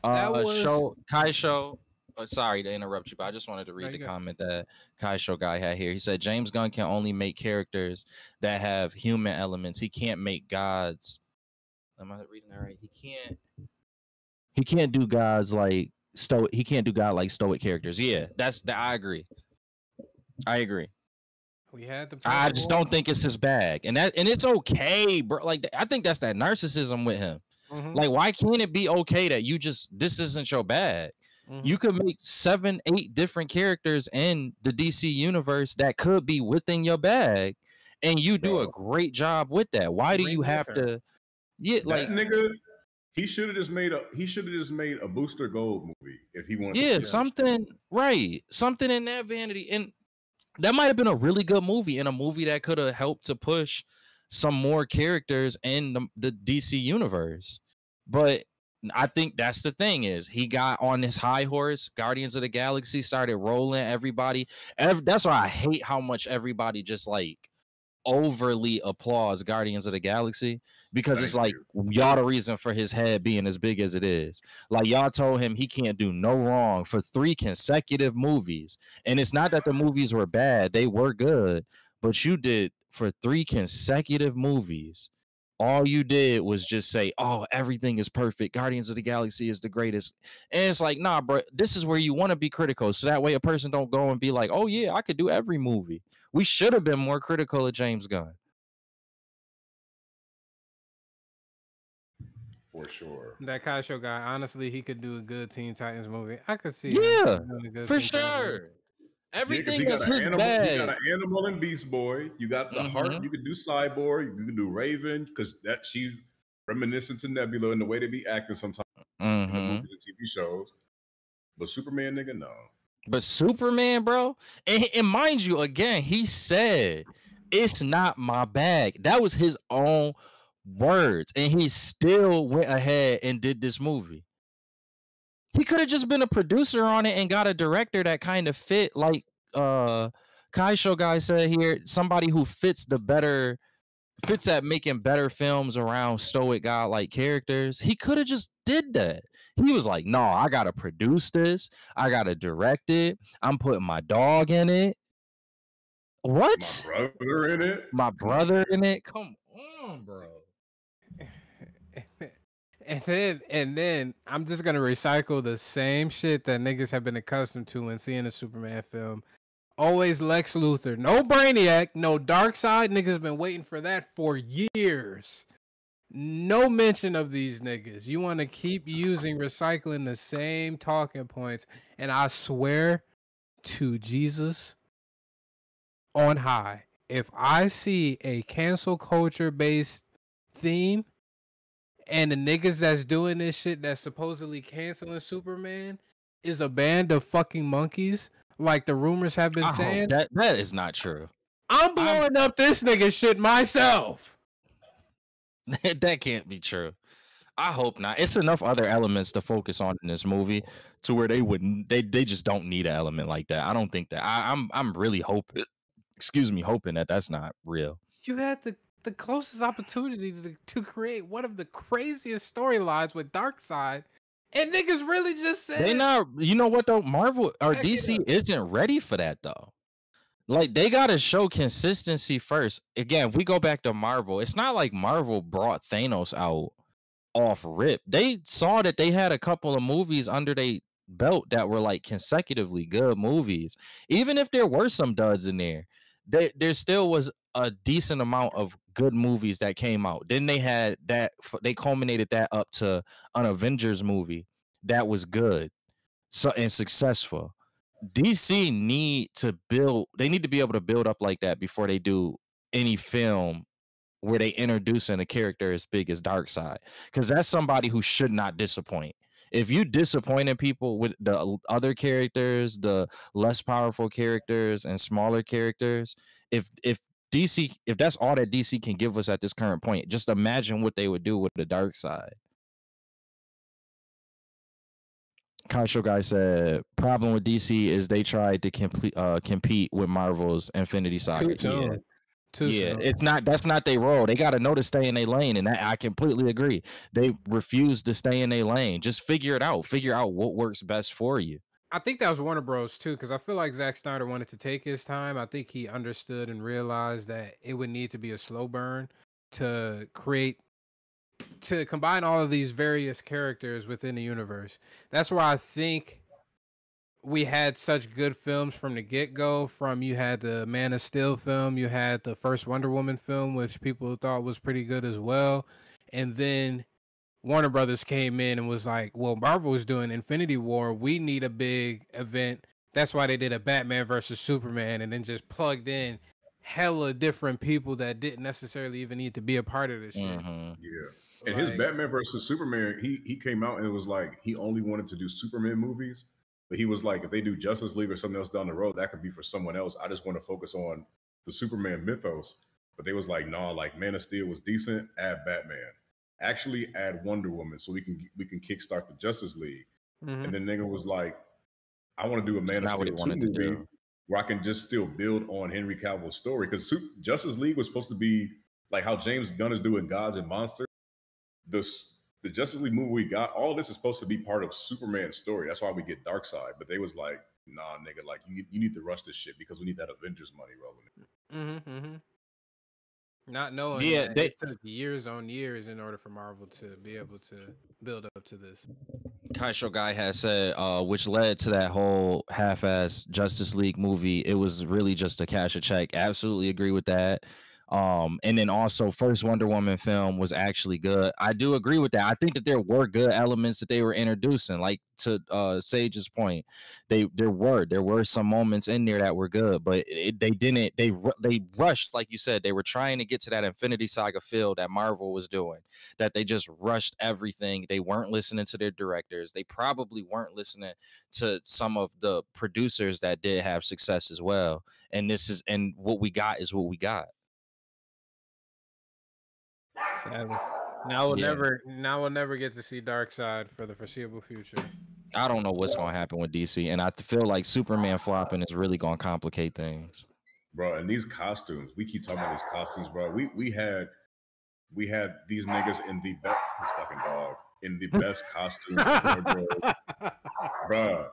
Kaisho, sorry to interrupt you, but I just wanted to read the comment that Kaisho guy had here. He said James Gunn can only make characters that have human elements. He can't make gods. Am I reading that right? He can't do gods like stoic. He can't do God like stoic characters. Yeah, I agree. I just don't think it's his bag, and it's okay, bro. Like, I think that's that narcissism with him. Like, why can't it be okay that this isn't your bag? You could make 7, 8 different characters in the DC universe that could be within your bag, and you do a great job with that. Why do you have to? Yeah, like, that nigga, he should have just made a Booster Gold movie if he wanted. Yeah, something in that vanity, and that might have been a really good movie, and a movie that could have helped to push some more characters in the DC universe. But I think that's the thing, is he got on this high horse. Guardians of the Galaxy started rolling everybody. That's why I hate how much everybody just like overly applauds Guardians of the Galaxy, because it's like y'all the reason for his head being as big as it is. Like, y'all told him he can't do no wrong for 3 consecutive movies. And it's not that the movies were bad, they were good, but you did for 3 consecutive movies. All you did was just say, oh, everything is perfect. Guardians of the Galaxy is the greatest. And it's like, nah, bro, this is where you want to be critical. So that way a person don't go and be like, oh, yeah, I could do every movie. We should have been more critical of James Gunn. For sure. That Kaisho guy, honestly, he could do a good Teen Titans movie. I could see for sure. Everything is his bag. You got an Animal and Beast Boy. You got the Heart. You could do Cyborg. You could do Raven, because she's reminiscent to Nebula in the way they be acting sometimes in the movies and TV shows. But Superman, nigga, no. But Superman, bro, and mind you, again, he said it's not my bag. That was his own words, and he still went ahead and did this movie. He could have just been a producer on it and got a director that kind of fit, like Kaisho guy said here, somebody who fits at making better films around stoic godlike characters. He could have just did that. He was like, no, I gotta produce this, I gotta direct it, I'm putting my dog in it. What? My brother in it. My brother in it? Come on, bro. And then I'm just gonna recycle the same shit that niggas have been accustomed to when seeing a Superman film. Always Lex Luthor, no Brainiac, no Darkseid. Niggas been waiting for that for years. No mention of these niggas. You want to keep recycling the same talking points, and I swear to Jesus on high, if I see a cancel culture based theme and the niggas that's doing this shit that's supposedly canceling Superman is a band of fucking monkeys, like the rumors have been saying, that is not true. I'm blowing up this nigga shit myself. That can't be true. I hope not. It's enough other elements to focus on in this movie to where they just don't need an element like that. I don't think that. I'm really hoping, hoping that that's not real. You had the closest opportunity to create one of the craziest storylines with Darkseid, and niggas really just said they not. You know what though? Marvel or DC isn't ready for that though. Like, they gotta show consistency first. Again, if we go back to Marvel, it's not like Marvel brought Thanos out off rip. They saw that they had a couple of movies under their belt that were like consecutively good movies. Even if there were some duds in there still was a decent amount of good movies that came out. Then they had that, they culminated that up to an Avengers movie that was good and successful. DC need to be able to build up like that before they do any film where they introduce in a character as big as Darkseid, because that's somebody who should not disappoint. If you disappointing people with the other characters, the less powerful characters and smaller characters, if that's all that DC can give us at this current point, just imagine what they would do with the Darkseid. Kaisho guy said, problem with DC is they tried to compete with Marvel's Infinity Saga. Too soon. That's not their role. They got to know to stay in their lane, and I completely agree. They refuse to stay in their lane. Just figure it out. Figure out what works best for you. I think that was Warner Bros. Too, because I feel like Zack Snyder wanted to take his time. I think he understood and realized that it would need to be a slow burn to combine all of these various characters within the universe. That's why I think we had such good films from the get-go. You had the Man of Steel film, you had the first Wonder Woman film, which people thought was pretty good as well. And then Warner Brothers came in and was like, well, Marvel is doing Infinity War. We need a big event. That's why they did a Batman versus Superman, and then just plugged in hella different people that didn't necessarily even need to be a part of this shit. Yeah. And his Batman versus Superman, he came out and it was like he only wanted to do Superman movies, but he was like, if they do Justice League or something else down the road, that could be for someone else. I just want to focus on the Superman mythos. But they was like, nah, like Man of Steel was decent, add Batman. Actually add Wonder Woman so we can kickstart the Justice League. And then nigga was like, I want to do a Man of Steel 2 movie where I can just still build on Henry Cavill's story. Because Justice League was supposed to be like how James Gunn is doing Gods and Monsters. The Justice League movie we got, all this is supposed to be part of Superman's story. That's why we get Darkseid. But they was like, nah, nigga, like you need to rush this shit because we need that Avengers money rolling. Not knowing that it took years on years in order for Marvel to be able to build up to this. Kaisho guy has said, which led to that whole half-ass Justice League movie. It was really just to cash a check. Absolutely agree with that. And then also first Wonder Woman film was actually good. I do agree with that. I think that there were good elements that they were introducing, like to Sage's point. There were some moments in there that were good, but they rushed, like you said. They were trying to get to that Infinity Saga feel that Marvel was doing, that they just rushed everything. They weren't listening to their directors. They probably weren't listening to some of the producers that did have success as well. And what we got is what we got. Sadly. Now we'll never get to see Darkseid for the foreseeable future. I don't know what's gonna happen with DC, and I feel like Superman flopping is really gonna complicate things. Bro, and these costumes, we keep talking about these costumes, bro. We had these niggas in the best this fucking dog in the best costumes, bro.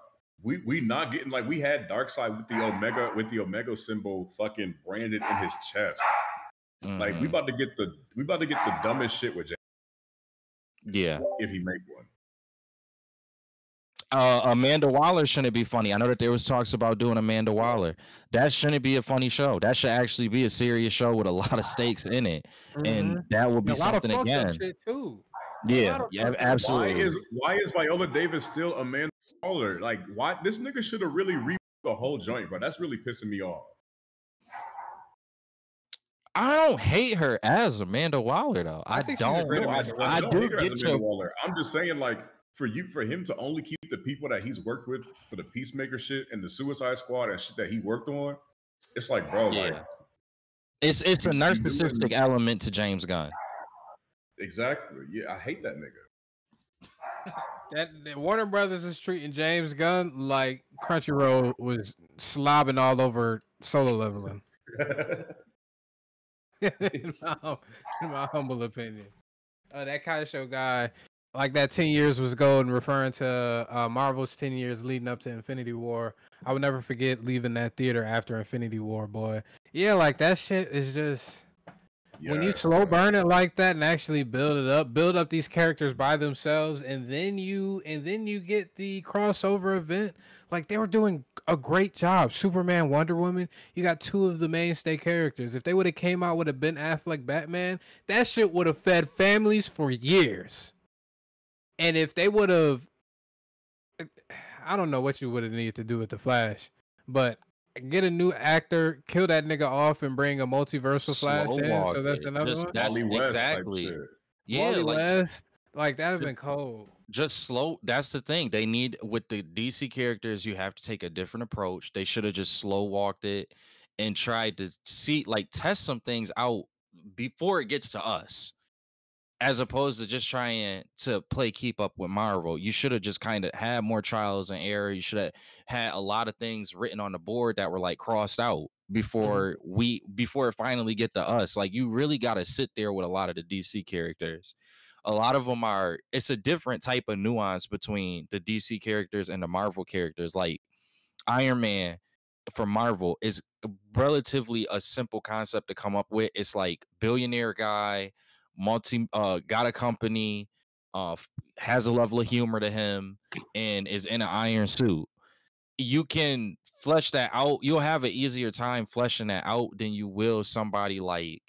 We not getting like we had Darkseid with the Omega symbol fucking branded in his chest. Like we about to get the dumbest shit with James. Yeah. If he make one. Amanda Waller shouldn't be funny. I know that there was talks about doing Amanda Waller. That shouldn't be a funny show. That should actually be a serious show with a lot of stakes in it, and that will be something again. Shit too. Yeah, absolutely. Why is Viola Davis still Amanda Waller? Like, why this nigga should have really re the whole joint, bro? That's really pissing me off. I don't hate her as Amanda Waller though. I do get your Waller. I'm just saying, like, for him to only keep the people that he's worked with for the Peacemaker shit and the Suicide Squad and shit that he worked on, it's like, bro, like it's a narcissistic element to James Gunn. Exactly. Yeah, I hate that nigga. That Warner Brothers is treating James Gunn like Crunchyroll was slobbing all over Solo Leveling. in my humble opinion. That kind of show guy, like that 10 years was golden, referring to Marvel's 10 years leading up to Infinity War. I will never forget leaving that theater after Infinity War, boy. Yeah, like that shit is just... when you slow burn it like that and actually build up these characters by themselves, and then you get the crossover event. Like, they were doing a great job. Superman, Wonder Woman, you got two of the mainstay characters. If they would have came out with a Ben Affleck Batman, that shit would have fed families for years. And if they would have, I don't know what you would have needed to do with the Flash, but get a new actor, kill that nigga off, and bring a multiversal Flash in. So that's another one. That's exactly. Yeah, Wally West. Like, that'd have been cold. Just slow. That's the thing. They need, with the DC characters, you have to take a different approach. They should have just slow walked it and tried to see, like, test some things out before it gets to us, as opposed to just trying to play keep up with Marvel. You should have just kind of had more trials and error. You should have had a lot of things written on the board that were like crossed out before it finally get to us. Like, you really got to sit there with a lot of the DC characters. A lot of them it's a different type of nuance between the DC characters and the Marvel characters. Like, Iron Man for Marvel is relatively a simple concept to come up with. It's like billionaire guy, got a company, has a level of humor to him, and is in an iron suit. You can flesh that out. You'll have an easier time fleshing that out than you will somebody like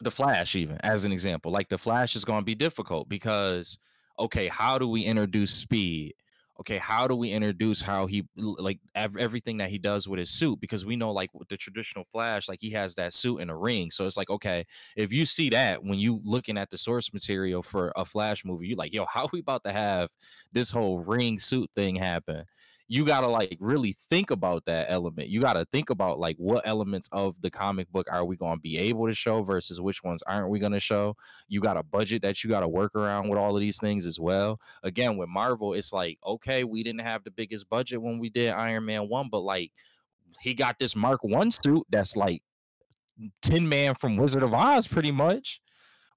the Flash, even as an example. Like, the Flash is going to be difficult because, okay, how do we introduce speed? Okay, how do we introduce how he, like, everything that he does with his suit? Because we know, like, with the traditional Flash, like, he has that suit and a ring. So it's like, okay, if you see that when you looking at the source material for a Flash movie, you're like, yo, how are we about to have this whole ring suit thing happen? You got to, like, really think about that element. You got to think about, like, what elements of the comic book are we going to be able to show versus which ones aren't we going to show. You got a budget that you got to work around with all of these things as well. Again, with Marvel, it's like, okay, we didn't have the biggest budget when we did Iron Man 1, but, like, he got this Mark 1 suit that's like Tin Man from Wizard of Oz pretty much.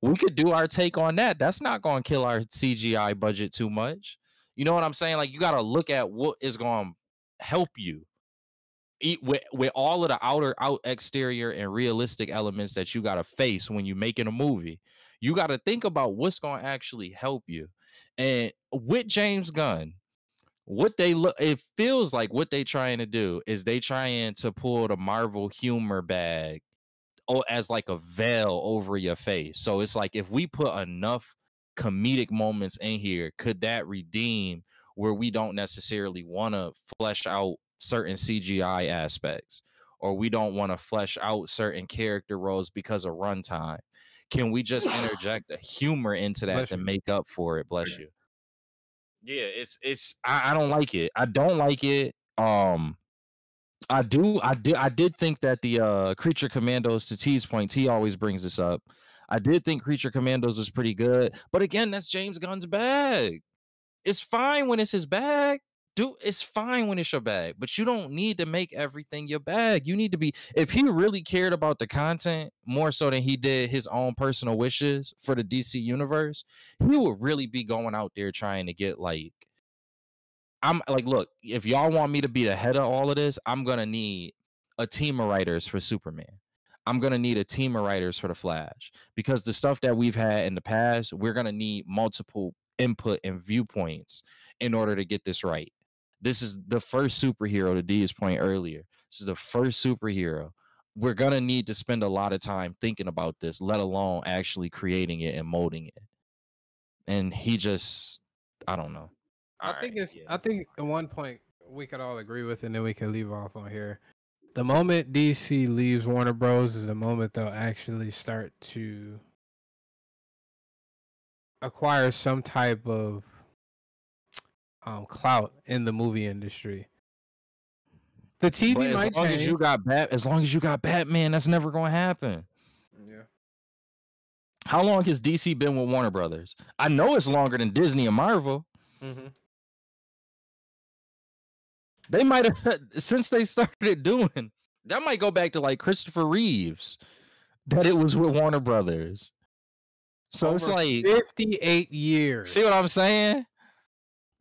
We could do our take on that. That's not going to kill our CGI budget too much. You know what I'm saying? Like, you got to look at what is going to help you with all of the out exterior and realistic elements that you got to face when you're making a movie. You got to think about what's going to actually help you. And with James Gunn, it feels like what they trying to do is they trying to pull the Marvel humor bag as like a veil over your face. So it's like, if we put enough comedic moments in here, could that redeem where we don't necessarily want to flesh out certain CGI aspects, or we don't want to flesh out certain character roles because of runtime? Can we just interject a humor into that to make up for it? Bless you. Yeah, I don't like it. I don't like it. I did think that the Creature Commandos, to T's point, T always brings this up. I did think Creature Commandos was pretty good, but again, that's James Gunn's bag. It's fine when it's his bag. Dude, it's fine when it's your bag, but you don't need to make everything your bag. You need to be, if he really cared about the content more so than he did his own personal wishes for the DC universe, he would really be going out there trying to get like, I'm like, look, if y'all want me to be the head of all of this, I'm gonna need a team of writers for Superman. I'm gonna need a team of writers for the Flash, because the stuff that we've had in the past, we're gonna need multiple input and viewpoints in order to get this right. This is the first superhero, to D's point earlier. This is the first superhero. We're going to need to spend a lot of time thinking about this, let alone actually creating it and molding it. And he just, I don't know. I think at one point we could all agree with, and then we can leave off on here. The moment DC leaves Warner Bros. Is the moment they'll actually start to acquire some type of clout in the movie industry. The TV might change. As long as you got Batman, that's never going to happen. Yeah. How long has DC been with Warner Brothers? I know it's longer than Disney and Marvel. Mm-hmm. They might have, since they started doing, that might go back to like Christopher Reeves, that it was with Warner Brothers. So Over it's like 58 years. See what I'm saying?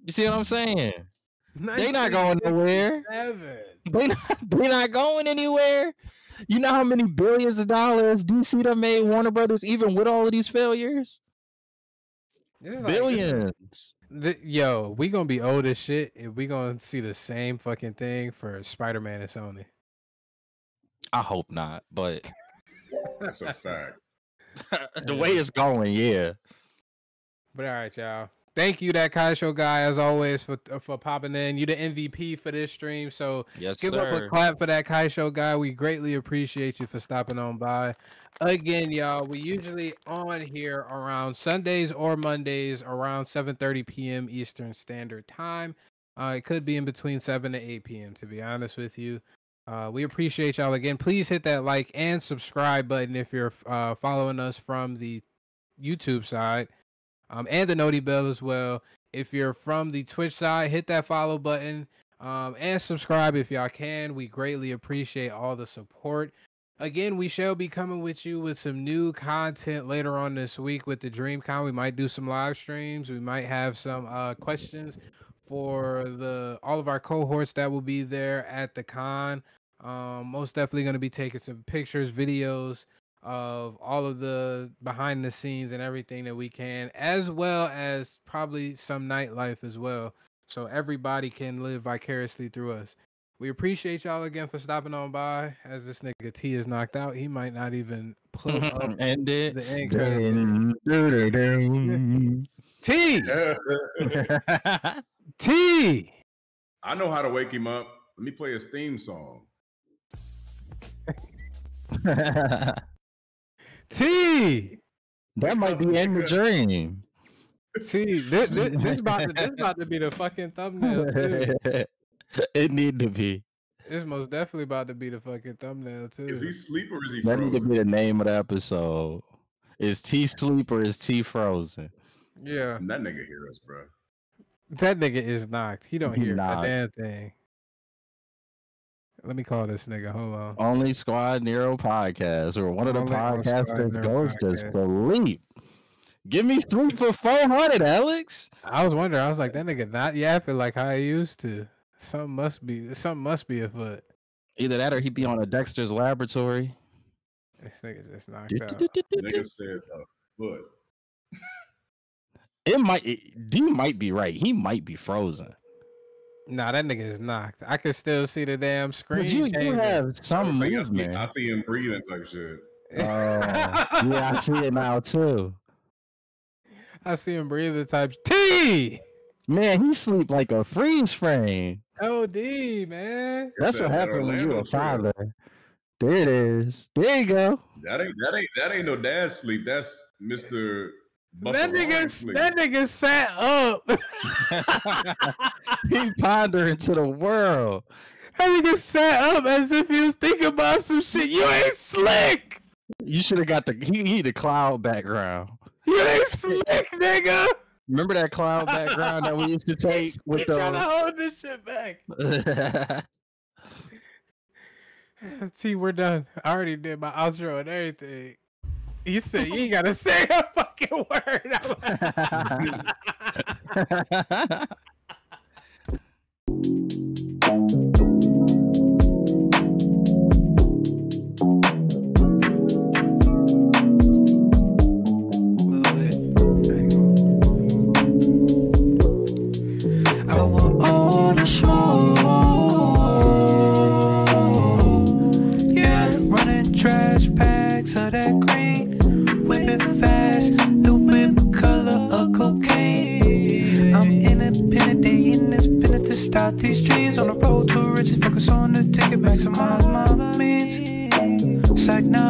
You see what I'm saying? They not going nowhere. They not going anywhere. You know how many billions of dollars DC done made Warner Brothers, even with all of these failures? Billions. Yo, we gonna be old as shit if we gonna see the same fucking thing for Spider-Man and Sony. I hope not, but that's a fact. The way it's going, yeah. But all right, y'all. Thank you, that Kai Show guy, as always, for popping in. You the MVP for this stream, so give up a clap for that Kai Show guy. We greatly appreciate you for stopping on by. Again, y'all, we usually on here around Sundays or Mondays around 7:30 p.m. Eastern Standard Time. It could be in between 7 to 8 p.m., to be honest with you. We appreciate y'all again. Please hit that like and subscribe button if you're following us from the YouTube side. And the noti bell as well. If you're from the Twitch side, hit that follow button and subscribe if y'all can. We greatly appreciate all the support. Again, we shall be coming with you with some new content later on this week with the Dreamcon. We might do some live streams. We might have some questions for all of our cohorts that will be there at the con. Most definitely going to be taking some pictures, videos of all of the behind the scenes and everything that we can, as well as probably some nightlife as well, so everybody can live vicariously through us. We appreciate y'all again for stopping on by. As this nigga T is knocked out, he might not even pull up and the end credits. T I know how to wake him up. Let me play his theme song. T, that might be in the dream. See, this about to be the fucking thumbnail too. It need to be. It's most definitely about to be the fucking thumbnail too. Is he sleep or is he that frozen? Need to be the name of the episode. Is T sleep or is T frozen? Yeah. And that nigga hear us, bro. That nigga is knocked. He don't hear a damn thing. Let me call this nigga. Hold on. Only Squad Nero podcast, or one of the podcasters goes to sleep. Give me sleep for 400, Alex. I was wondering. I was like, that nigga not yapping like how he used to. Something must be afoot. Either that or he be on a Dexter's Laboratory. This nigga just knocked out. Nigga said a foot. D might be right. He might be frozen. Nah, that nigga is knocked. I can still see the damn screen. You have some movement. I see him breathing type shit. Yeah, I see it now too. I see him breathing type. T! Man, he sleep like a freeze frame. OD, man. That's what happened when you a father. There it is. There you go. That ain't no dad sleep. That's Mr. That nigga sat up. He pondering to the world. That nigga sat up as if he was thinking about some shit. You ain't slick. You should have got the he need a cloud background. You ain't slick, nigga. Remember that cloud background that we used to take with He trying to hold this shit back. the See, we're done. I already did my outro and everything. You said you ain't gotta say a fucking word. I want all the smoke. Yeah, running trash bags of that green, whipping fast, the whip color of cocaine. I'm independent, they in this business to stop these dreams. On the road to riches, focus on the ticket, maximize my means. It's like now